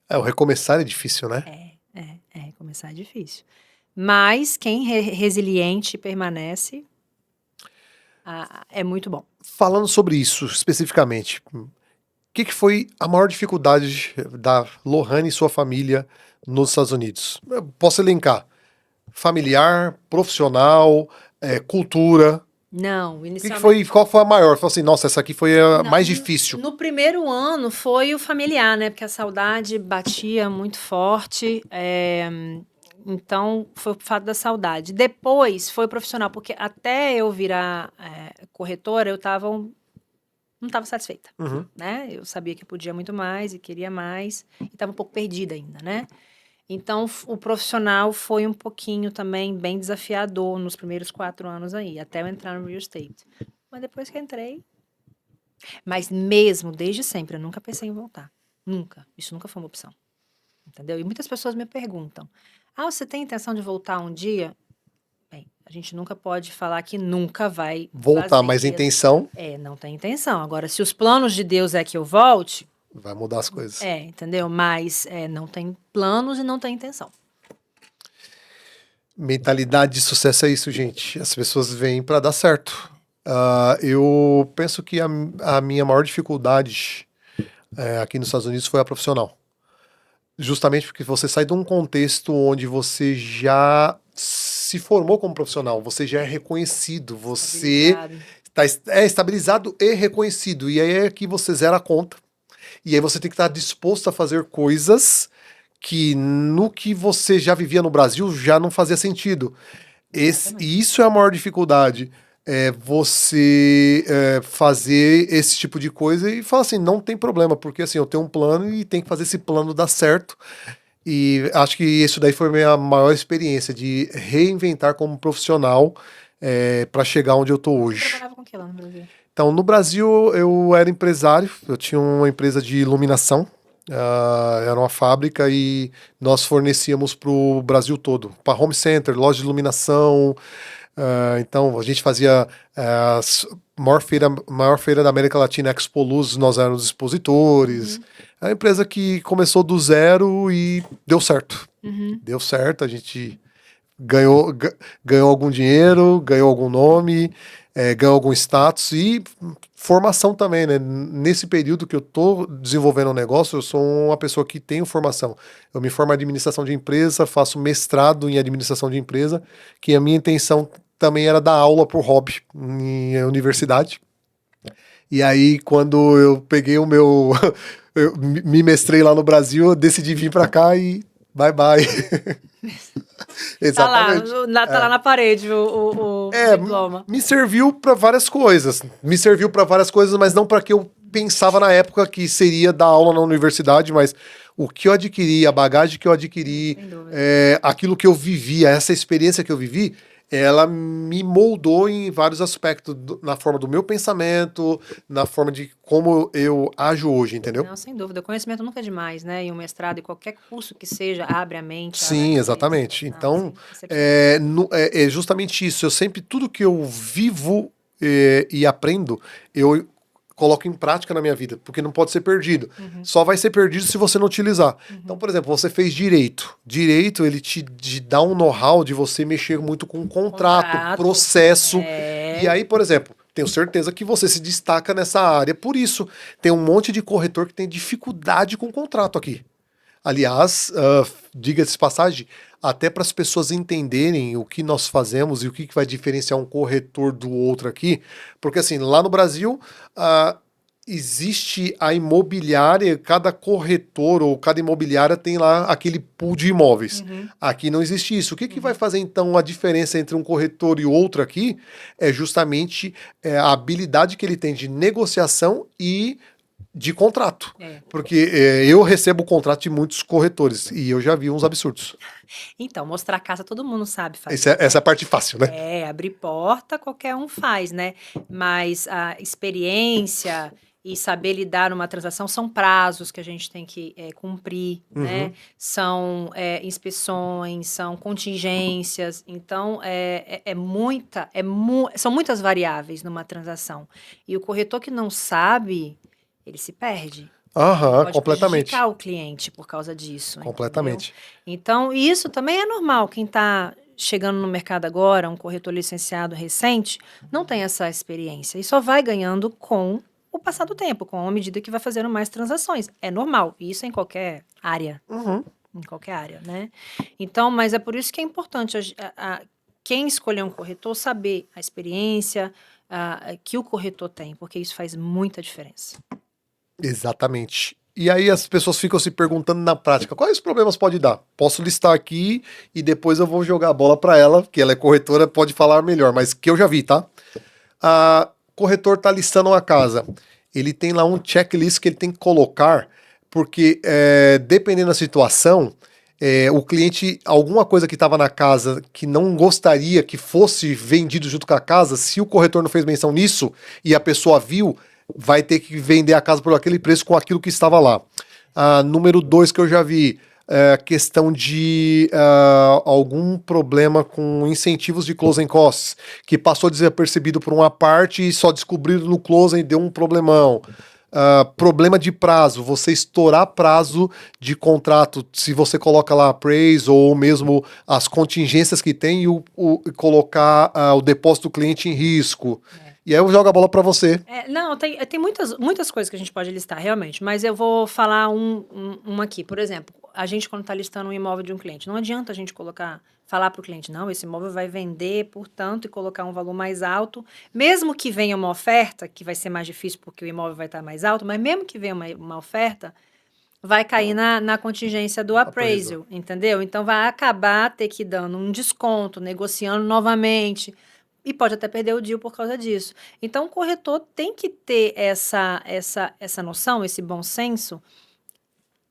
O recomeçar é difícil, né? Recomeçar é difícil. Mas quem é resiliente permanece, é muito bom. Falando sobre isso especificamente, o que foi a maior dificuldade da Lohane e sua família nos Estados Unidos? Eu posso elencar. Familiar, profissional, cultura. Não, inicialmente... Qual foi a maior? Falei assim, nossa, essa aqui foi a mais difícil. No primeiro ano foi o familiar, né? Porque a saudade batia muito forte. Então, foi o fato da saudade. Depois foi o profissional, porque até eu virar corretora, eu não estava satisfeita, né? Eu sabia que podia muito mais e queria mais. E estava um pouco perdida ainda, né? Então, o profissional foi um pouquinho também bem desafiador nos primeiros 4 anos aí, até eu entrar no real estate. Mas depois que entrei... Mas mesmo, desde sempre, eu nunca pensei em voltar. Nunca. Isso nunca foi uma opção. Entendeu? E muitas pessoas me perguntam, você tem intenção de voltar um dia? Bem, a gente nunca pode falar que nunca vai voltar, mas a intenção... não tem intenção. Agora, se os planos de Deus é que eu volte... Vai mudar as coisas. Entendeu? Mas não tem planos e não tem intenção. Mentalidade de sucesso é isso, gente. As pessoas vêm para dar certo. Eu penso que a minha maior dificuldade aqui nos Estados Unidos foi a profissional. Justamente porque você sai de um contexto onde você já se formou como profissional, você já é reconhecido, você está estabilizado e reconhecido. E aí é que você zera a conta. E aí você tem que estar disposto a fazer coisas que no que você já vivia no Brasil já não fazia sentido. E isso é a maior dificuldade. Você fazer esse tipo de coisa e falar assim, não tem problema, porque assim, eu tenho um plano e tem que fazer esse plano dar certo. E acho que isso daí foi a minha maior experiência, de reinventar como profissional para chegar onde eu tô hoje. Você trabalhava com o que lá no Brasil? Então, no Brasil, eu era empresário, eu tinha uma empresa de iluminação, era uma fábrica e nós fornecíamos para o Brasil todo, para home center, loja de iluminação. Então, a gente fazia a maior feira da América Latina, Expo Luz, nós éramos expositores. É uma empresa que começou do zero e deu certo. Deu certo, a gente ganhou algum dinheiro, ganhou algum nome, ganhou algum status e formação também, né? Nesse período que eu tô desenvolvendo um negócio, eu sou uma pessoa que tenho formação. Eu me formo em administração de empresa, faço mestrado em administração de empresa, que a minha intenção também era dar aula por hobby em universidade. E aí, quando eu peguei o meu. Eu me mestrei lá no Brasil, eu decidi vir pra cá e bye bye. Tá lá, Exatamente. tá lá na parede o diploma. Me serviu pra várias coisas. Me serviu pra várias coisas, mas não para que eu pensava na época que seria dar aula na universidade, mas o que eu adquiri, a bagagem que eu adquiri, Sem dúvida. aquilo que eu vivia, essa experiência que eu vivi, ela me moldou em vários aspectos, na forma do meu pensamento, na forma de como eu ajo hoje, entendeu? Não, sem dúvida. O conhecimento nunca é demais, né? E um mestrado e qualquer curso que seja, abre a mente, abre a Sim, cabeça. exatamente. Não, Então, sim, excepcional. é justamente isso. Eu sempre, tudo que eu vivo e aprendo, eu coloco em prática na minha vida, porque não pode ser perdido. Só vai ser perdido se você não utilizar. Então, por exemplo, você fez direito. Direito, ele te dá um know-how de você mexer muito com contrato, processo. E aí, por exemplo, tenho certeza que você se destaca nessa área. Por isso, tem um monte de corretor que tem dificuldade com contrato aqui. Aliás, diga-se de passagem, até para as pessoas entenderem o que nós fazemos e o que vai diferenciar um corretor do outro aqui, porque assim, lá no Brasil, existe a imobiliária, cada corretor ou cada imobiliária tem lá aquele pool de imóveis. Aqui não existe isso. O que vai fazer então a diferença entre um corretor e outro aqui é justamente a habilidade que ele tem de negociação e de contrato. Porque eu recebo o contrato de muitos corretores e eu já vi uns absurdos. Então, mostrar a casa todo mundo sabe fazer. Essa é a parte fácil, né? Abrir porta qualquer um faz, né? Mas a experiência e saber lidar numa transação são prazos que a gente tem que cumprir, né? São inspeções, são contingências. Então, são muitas variáveis numa transação. E o corretor que não sabe, ele se perde. Aham, Pode completamente. prejudicar o cliente por causa disso. Completamente. Entendeu? Então, isso também é normal. Quem está chegando no mercado agora, um corretor licenciado recente, não tem essa experiência. E só vai ganhando com o passar do tempo, com a medida que vai fazendo mais transações. É normal. Isso em qualquer área. Em qualquer área, né? Então, mas é por isso que é importante quem escolher um corretor saber a experiência que o corretor tem, porque isso faz muita diferença. Exatamente. E aí as pessoas ficam se perguntando na prática, quais problemas pode dar? Posso listar aqui e depois eu vou jogar a bola para ela, que ela é corretora, pode falar melhor, mas que eu já vi, tá? A corretor tá listando uma casa. Ele tem lá um checklist que ele tem que colocar, porque dependendo da situação, o cliente, alguma coisa que estava na casa que não gostaria que fosse vendido junto com a casa, se o corretor não fez menção nisso e a pessoa viu, vai ter que vender a casa por aquele preço com aquilo que estava lá. Número 2 que eu já vi, questão de algum problema com incentivos de closing costs, que passou desapercebido por uma parte e só descobriram no closing e deu um problemão. Problema de prazo, você estourar prazo de contrato, se você coloca lá appraise ou mesmo as contingências que tem e colocar o depósito do cliente em risco. E aí eu jogo a bola para você. Não, tem muitas coisas que a gente pode listar, realmente, mas eu vou falar um aqui. Por exemplo, a gente quando está listando um imóvel de um cliente, não adianta a gente falar para o cliente, não, esse imóvel vai vender por tanto e colocar um valor mais alto, mesmo que venha uma oferta, que vai ser mais difícil porque o imóvel vai estar mais alto, mas mesmo que venha uma oferta, vai cair na contingência do appraisal, entendeu? Então vai acabar ter que ir dando um desconto, negociando novamente, e pode até perder o deal por causa disso. Então, o corretor tem que ter essa noção, esse bom senso,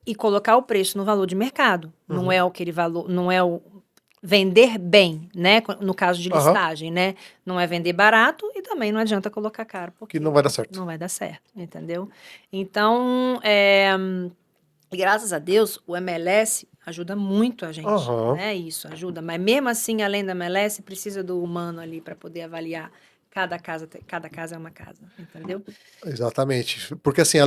e colocar o preço no valor de mercado. Não é aquele valor, não é o vender bem, né? No caso de listagem, né? Não é vender barato e também não adianta colocar caro, porque não vai dar certo. Não vai dar certo, entendeu? Então, graças a Deus, o MLS ajuda muito a gente, né? Isso ajuda, mas mesmo assim, além da MLS, precisa do humano ali para poder avaliar cada casa é uma casa, entendeu? Exatamente. Porque assim,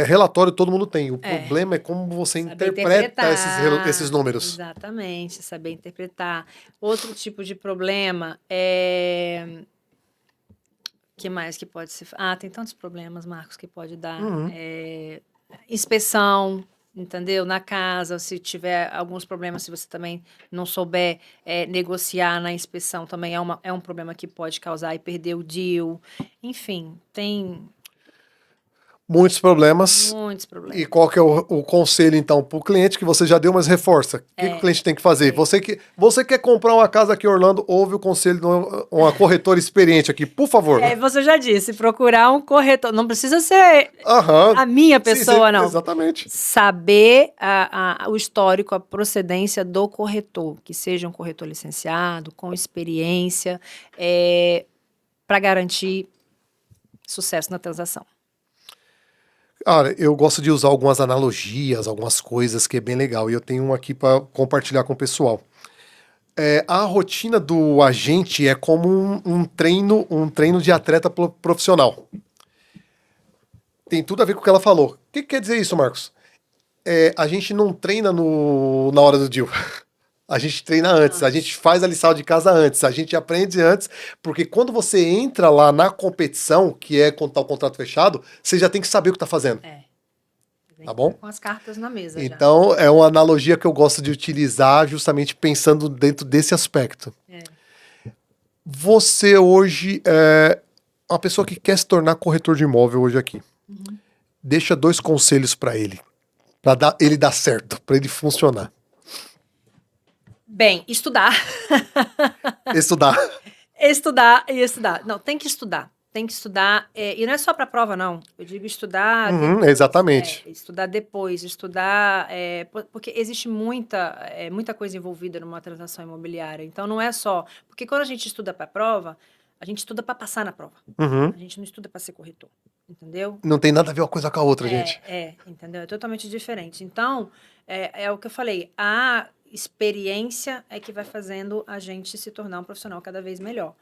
relatório todo mundo tem. O problema é como você Saber interpreta interpretar, esses números. exatamente, saber interpretar. Outro tipo de problema é... O que mais que pode ser... tem tantos problemas, Marcos, que pode dar. Inspeção, entendeu? Na casa, se tiver alguns problemas, se você também não souber negociar na inspeção, também é um problema que pode causar e perder o deal. Enfim, tem Muitos problemas. muitos E problemas. qual que é o conselho, então, para o cliente que você já deu, mas reforça? O que o cliente tem que fazer? Você quer comprar uma casa aqui em Orlando, ouve o conselho de uma corretora experiente aqui, por favor. Você já disse, procurar um corretor. Não precisa ser a minha pessoa, sim, não. Exatamente. Saber o histórico, a procedência do corretor, que seja um corretor licenciado, com experiência, para garantir sucesso na transação. Cara, eu gosto de usar algumas analogias, algumas coisas que é bem legal. E eu tenho um aqui para compartilhar com o pessoal. A rotina do agente é como um treino de atleta profissional. Tem tudo a ver com o que ela falou. O que quer dizer isso, Marcos? A gente não treina na hora do deal. A gente treina antes, a gente faz a lição de casa antes, a gente aprende antes, porque quando você entra lá na competição, que é quando tá o contrato fechado, você já tem que saber o que tá fazendo. Tá bom? Com as cartas na mesa. Então, é uma analogia que eu gosto de utilizar justamente pensando dentro desse aspecto. Você hoje é uma pessoa que quer se tornar corretor de imóvel hoje aqui. Deixa 2 conselhos para ele ele dar certo, para ele funcionar. Bem, estudar. Estudar. Estudar. Não, tem que estudar. Tem que estudar. E não é só para a prova, não. Eu digo estudar. Exatamente. Estudar depois. Estudar. Porque existe muita coisa envolvida numa transação imobiliária. Então não é só. Porque quando a gente estuda para a prova, a gente estuda para passar na prova. A gente não estuda para ser corretor. Entendeu? Não tem nada a ver uma coisa com a outra, gente. Entendeu? É totalmente diferente. Então, é o que eu falei. A experiência é que vai fazendo a gente se tornar um profissional cada vez melhor.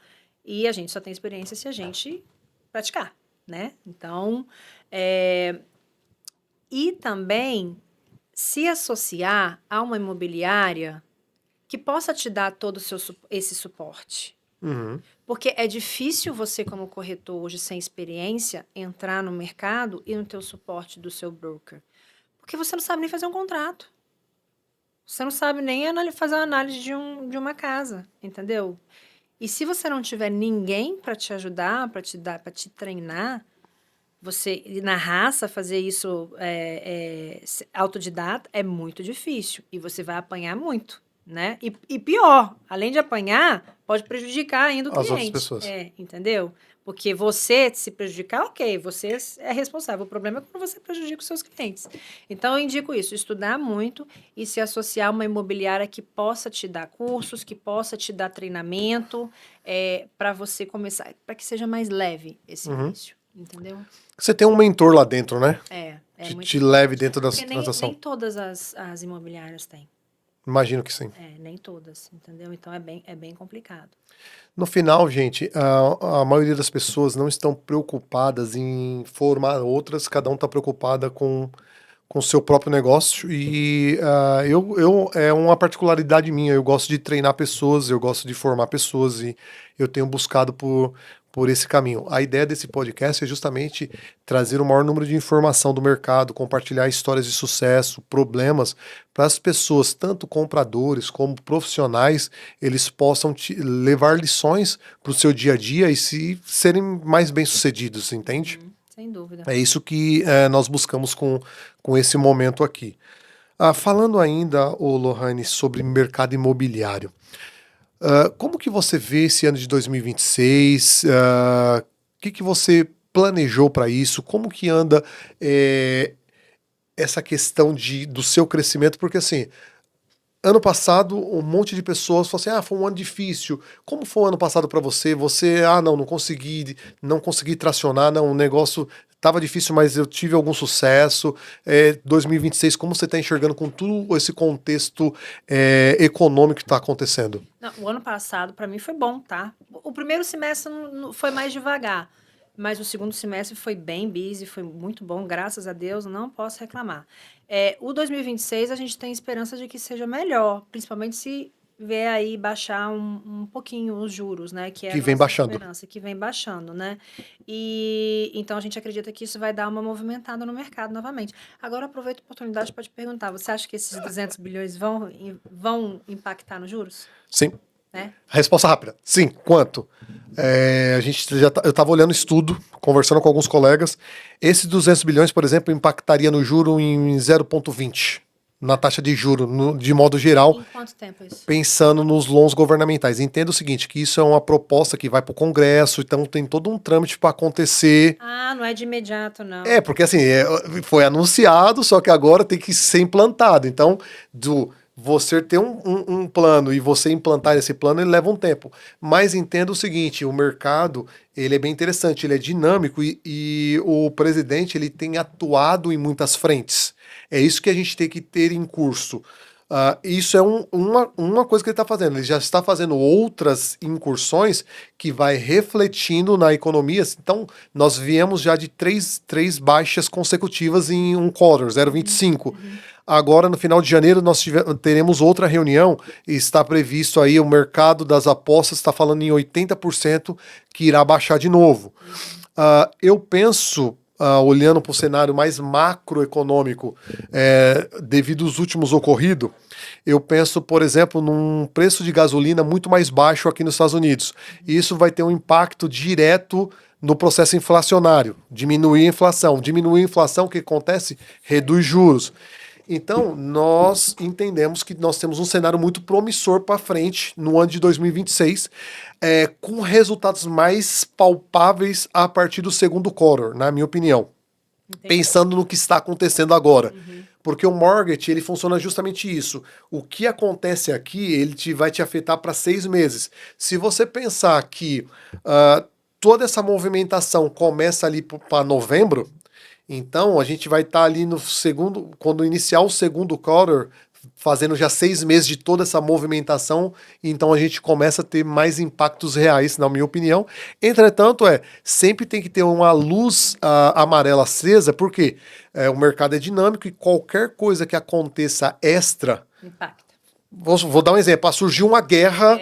E a gente só tem experiência se a gente praticar, né? Então, e também se associar a uma imobiliária que possa te dar todo esse suporte. Porque é difícil você, como corretor, hoje sem experiência, entrar no mercado e não ter o suporte do seu broker. Porque você não sabe nem fazer um contrato. Você não sabe nem fazer uma análise de uma casa, entendeu? E se você não tiver ninguém para te ajudar, para te treinar, você na raça fazer isso autodidata é muito difícil e você vai apanhar muito, né? E pior, além de apanhar, pode prejudicar ainda o cliente. As outras pessoas. Entendeu? Porque você se prejudicar, ok, você é responsável. O problema é quando você prejudica os seus clientes. Então, eu indico isso, estudar muito e se associar a uma imobiliária que possa te dar cursos, que possa te dar treinamento, para você começar, para que seja mais leve esse início, entendeu? Você tem um mentor lá dentro, né? Te leve dentro da transação. Nem todas as imobiliárias têm. Imagino que sim. Nem todas, entendeu? Então é bem complicado. No final, gente, a maioria das pessoas não estão preocupadas em formar outras, cada um está preocupada com o seu próprio negócio e é uma particularidade minha, eu gosto de treinar pessoas, eu gosto de formar pessoas e eu tenho buscado por esse caminho. A ideia desse podcast é justamente trazer o maior número de informação do mercado, compartilhar histórias de sucesso, problemas, para as pessoas, tanto compradores como profissionais, eles possam levar lições para o seu dia a dia e serem mais bem-sucedidos, entende? Sem dúvida. É isso que nós buscamos com esse momento aqui. Falando ainda, Lohane, sobre mercado imobiliário, como que você vê esse ano de 2026? O que você planejou para isso? Como que anda essa questão do seu crescimento? Porque assim, ano passado, um monte de pessoas falaram assim, foi um ano difícil. Como foi o ano passado para você? Você, não consegui tracionar, não, o negócio estava difícil, mas eu tive algum sucesso. 2026, como você está enxergando com todo esse contexto econômico que está acontecendo? Não, o ano passado, para mim, foi bom, tá? O primeiro semestre foi mais devagar, mas o segundo semestre foi bem busy, foi muito bom, graças a Deus, não posso reclamar. O 2026, a gente tem esperança de que seja melhor, principalmente se vier aí baixar um pouquinho os juros, né? Que é Que a vem nossa baixando. esperança, que vem baixando, né? E então a gente acredita que isso vai dar uma movimentada no mercado novamente. Agora aproveito a oportunidade para te perguntar, você acha que esses 200 bilhões vão impactar nos juros? Sim. Né? Resposta rápida. Sim. Quanto? Eu estava olhando estudo, conversando com alguns colegas. Esses 200 bilhões, por exemplo, impactaria no juro em 0,20 na taxa de juro, de modo geral. Em quanto tempo isso? Pensando nos loans governamentais. Entenda o seguinte, que isso é uma proposta que vai para o Congresso, então tem todo um trâmite para acontecer. Ah, não é de imediato, não. Porque assim, foi anunciado, só que agora tem que ser implantado. Então, você ter um plano e você implantar esse plano, ele leva um tempo. Mas entenda o seguinte, o mercado, ele é bem interessante, ele é dinâmico e o presidente, ele tem atuado em muitas frentes. É isso que a gente tem que ter em curso. Isso é uma coisa que ele está fazendo. Ele já está fazendo outras incursões que vai refletindo na economia. Então, nós viemos já de três baixas consecutivas em um quarter, 0,25. Agora, no final de janeiro, nós teremos outra reunião e está previsto aí, o mercado das apostas está falando em 80% que irá baixar de novo. Eu penso, olhando para o cenário mais macroeconômico, devido aos últimos ocorridos, eu penso, por exemplo, num preço de gasolina muito mais baixo aqui nos Estados Unidos. E isso vai ter um impacto direto no processo inflacionário, diminuir a inflação. Diminuir a inflação, o que acontece? Reduz juros. Então, nós entendemos que nós temos um cenário muito promissor para frente no ano de 2026, com resultados mais palpáveis a partir do segundo quarter, na minha opinião. Entendi. Pensando no que está acontecendo agora. Porque o mortgage, ele funciona justamente isso. O que acontece aqui, ele vai te afetar para 6 meses. Se você pensar que toda essa movimentação começa ali para novembro, então a gente vai estar ali no segundo, quando iniciar o segundo quarter, fazendo já 6 meses de toda essa movimentação, então a gente começa a ter mais impactos reais, na minha opinião. Entretanto, sempre tem que ter uma luz amarela acesa, porque o mercado é dinâmico e qualquer coisa que aconteça extra... Impacta. Vou dar um exemplo, surgiu uma guerra...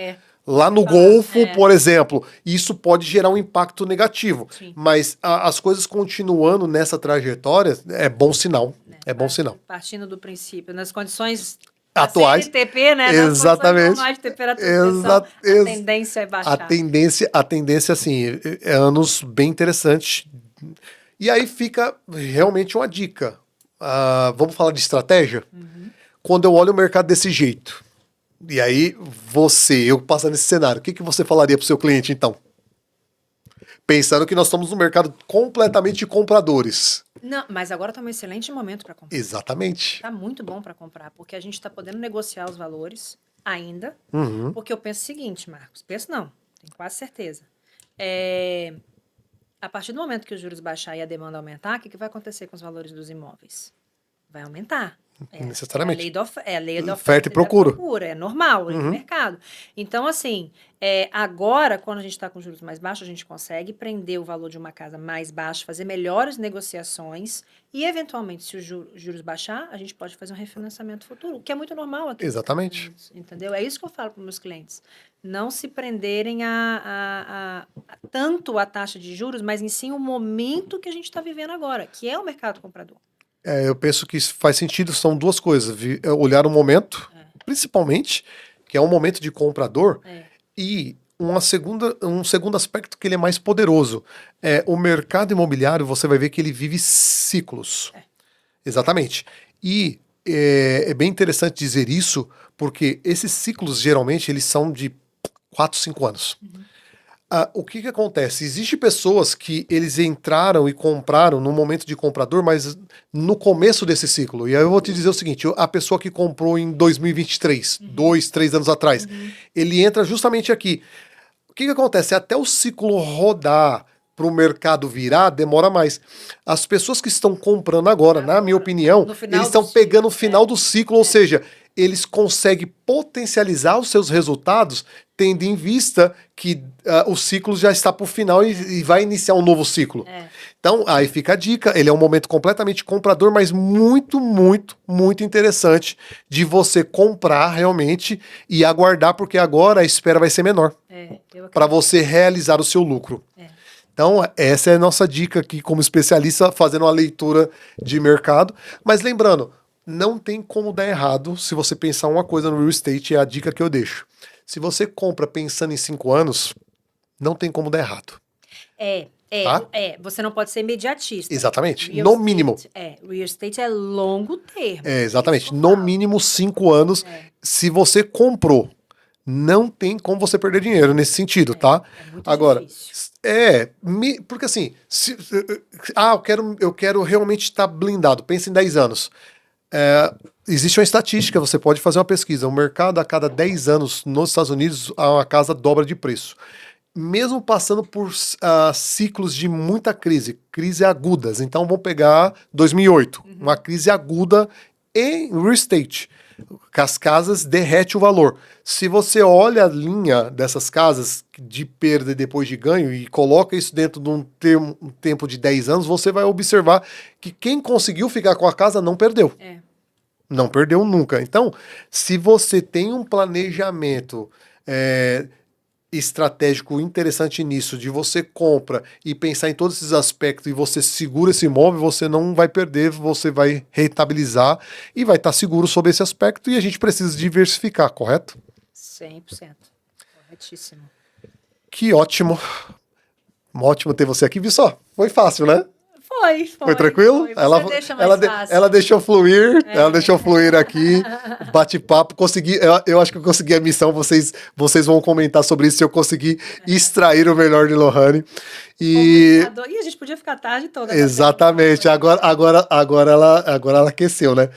Lá no Golfo, por exemplo, isso pode gerar um impacto negativo. Sim. Mas as coisas continuando nessa trajetória é bom sinal. É bom sinal. Partindo do princípio, nas condições atuais, CNTP, né? Exatamente. Nas de temperatura a tendência é baixar. A tendência, assim, é anos bem interessantes. E aí fica realmente uma dica. Vamos falar de estratégia? Quando eu olho o mercado desse jeito, e aí eu passando nesse cenário, o que você falaria para o seu cliente, então? Pensando que nós estamos num mercado completamente de compradores. Não, mas agora está um excelente momento para comprar. Exatamente. Está muito bom para comprar, porque a gente está podendo negociar os valores ainda. Porque eu penso o seguinte, Marcos, penso não, tenho quase certeza. A partir do momento que os juros baixar e a demanda aumentar, o que vai acontecer com os valores dos imóveis? Vai aumentar. Necessariamente. É a lei da oferta e procura. É normal, no mercado. Então, assim, agora, quando a gente está com juros mais baixos, a gente consegue prender o valor de uma casa mais baixo, fazer melhores negociações e, eventualmente, se os juros baixar, a gente pode fazer um refinanciamento futuro, o que é muito normal aqui. Exatamente. Entendeu? É isso que eu falo para os meus clientes. Não se prenderem tanto a taxa de juros, mas em sim o momento que a gente está vivendo agora, que é o mercado comprador. Eu penso que isso faz sentido, são duas coisas. Olhar o momento, principalmente, que é um momento de comprador, e um segundo aspecto que ele é mais poderoso. O mercado imobiliário, você vai ver que ele vive ciclos. Exatamente. E é bem interessante dizer isso, porque esses ciclos, geralmente, eles são de 4, 5 anos. O que que acontece? Existem pessoas que eles entraram e compraram no momento de comprador, mas no começo desse ciclo. E aí eu vou te dizer o seguinte, a pessoa que comprou em 2023, 2, 3 anos atrás, ele entra justamente aqui. O que que acontece? Até o ciclo rodar para o mercado virar, demora mais. As pessoas que estão comprando agora, na minha opinião, No final eles do estão pegando o ciclo, final do ciclo, ou seja, eles conseguem potencializar os seus resultados, tendo em vista que o ciclo já está para o final e vai iniciar um novo ciclo. Então, aí fica a dica, ele é um momento completamente comprador, mas muito, muito, muito interessante de você comprar realmente e aguardar, porque agora a espera vai ser menor para você realizar o seu lucro. Então, essa é a nossa dica aqui como especialista, fazendo uma leitura de mercado. Mas lembrando, não tem como dar errado se você pensar uma coisa no real estate, é a dica que eu deixo. Se você compra pensando em 5 anos, não tem como dar errado. Tá? Você não pode ser imediatista. Exatamente, Real no estate, mínimo. Real estate é longo termo. Exatamente, Isso eu no falo. mínimo 5 anos. Se você comprou, não tem como você perder dinheiro nesse sentido, tá? É muito Agora, difícil. porque assim, eu quero realmente estar blindado. Pensa em 10 anos. Existe uma estatística, você pode fazer uma pesquisa. O mercado, a cada 10 anos, nos Estados Unidos, uma casa dobra de preço. Mesmo passando por ciclos de muita crise agudas. Então, vamos pegar 2008, uma crise aguda em real estate. Que as casas derrete o valor. Se você olha a linha dessas casas de perda e depois de ganho e coloca isso dentro de um tempo de 10 anos, você vai observar que quem conseguiu ficar com a casa não perdeu. Não perdeu nunca. Então, se você tem um planejamento estratégico interessante nisso, de você compra e pensar em todos esses aspectos e você segura esse imóvel, você não vai perder, você vai rentabilizar e vai estar seguro sobre esse aspecto e a gente precisa diversificar, correto? 100%. Corretíssimo. Que ótimo. Ótimo ter você aqui, viu só? Foi fácil, né? Foi tranquilo? Foi. Você deixa mais fácil. Ela deixou fluir, ela deixou fluir aqui, bate-papo, consegui, eu acho que eu consegui a missão, vocês vão comentar sobre isso, se eu conseguir extrair o melhor de Lohane. E a gente podia ficar a tarde toda. Exatamente, agora ela aqueceu, né?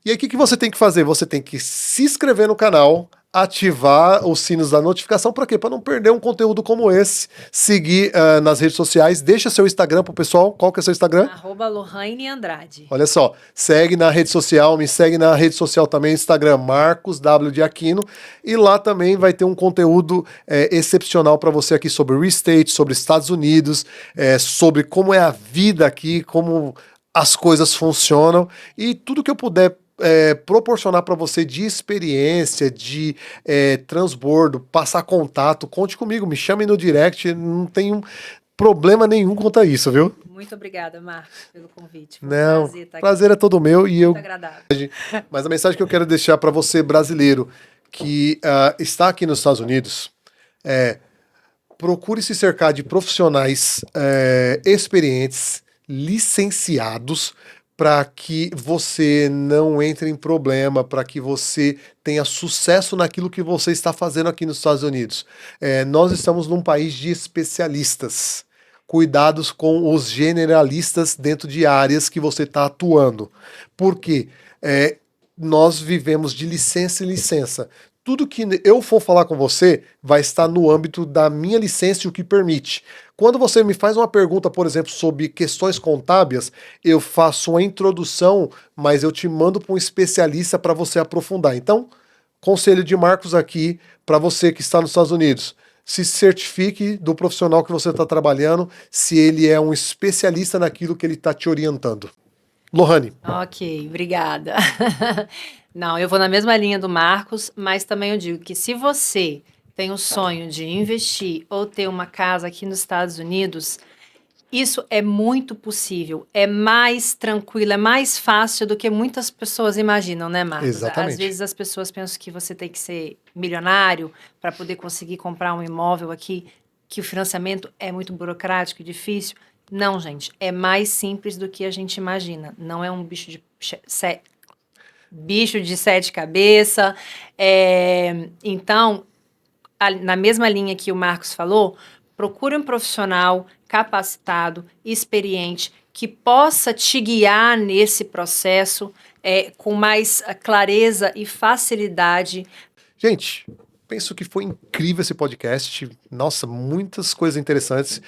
E aí o que você tem que fazer? Você tem que se inscrever no canal, ativar os sinos da notificação, para quê? Para não perder um conteúdo como esse, seguir nas redes sociais, deixa seu Instagram pro pessoal, qual que é seu Instagram? @LohaneAndrade. Olha só, segue na rede social, me segue na rede social também, Instagram, Marcos W. de Aquino, e lá também vai ter um conteúdo excepcional para você aqui sobre real estate, sobre Estados Unidos, sobre como é a vida aqui, como as coisas funcionam, e tudo que eu puder proporcionar para você de experiência, de transbordo, passar contato, conte comigo, me chame no direct, não tenho problema nenhum quanto a isso, viu? Muito obrigada, Marcos, pelo convite. Foi um prazer estar aqui. Prazer é todo meu e muito agradável. Mas a mensagem que eu quero deixar para você, brasileiro, que está aqui nos Estados Unidos, procure se cercar de profissionais experientes, licenciados, para que você não entre em problema, para que você tenha sucesso naquilo que você está fazendo aqui nos Estados Unidos. Nós estamos num país de especialistas. Cuidados com os generalistas dentro de áreas que você está atuando. Por quê? Nós vivemos de licença em licença. Tudo que eu for falar com você vai estar no âmbito da minha licença e o que permite. Quando você me faz uma pergunta, por exemplo, sobre questões contábeis, eu faço uma introdução, mas eu te mando para um especialista para você aprofundar. Então, conselho de Marcos aqui para você que está nos Estados Unidos. Se certifique do profissional que você está trabalhando, se ele é um especialista naquilo que ele está te orientando. Lohane. Ok, obrigada. Não, eu vou na mesma linha do Marcos, mas também eu digo que se você tem o sonho de investir ou ter uma casa aqui nos Estados Unidos, isso é muito possível, é mais tranquilo, é mais fácil do que muitas pessoas imaginam, né, Marcos? Exatamente. Às vezes as pessoas pensam que você tem que ser milionário para poder conseguir comprar um imóvel aqui, que o financiamento é muito burocrático e difícil. Não, gente, é mais simples do que a gente imagina. Não é um bicho de sete cabeças. Então, na mesma linha que o Marcos falou, procure um profissional capacitado, experiente, que possa te guiar nesse processo com mais clareza e facilidade. Gente, penso que foi incrível esse podcast. Nossa, muitas coisas interessantes.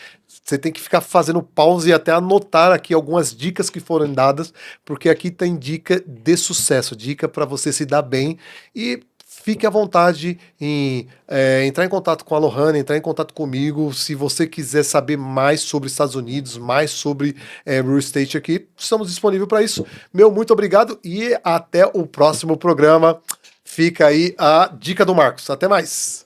Você tem que ficar fazendo pause e até anotar aqui algumas dicas que foram dadas, porque aqui tem dica de sucesso, dica para você se dar bem. E fique à vontade em entrar em contato com a Lohane, entrar em contato comigo. Se você quiser saber mais sobre Estados Unidos, mais sobre real estate aqui, estamos disponíveis para isso. Meu, muito obrigado e até o próximo programa. Fica aí a dica do Marcos. Até mais!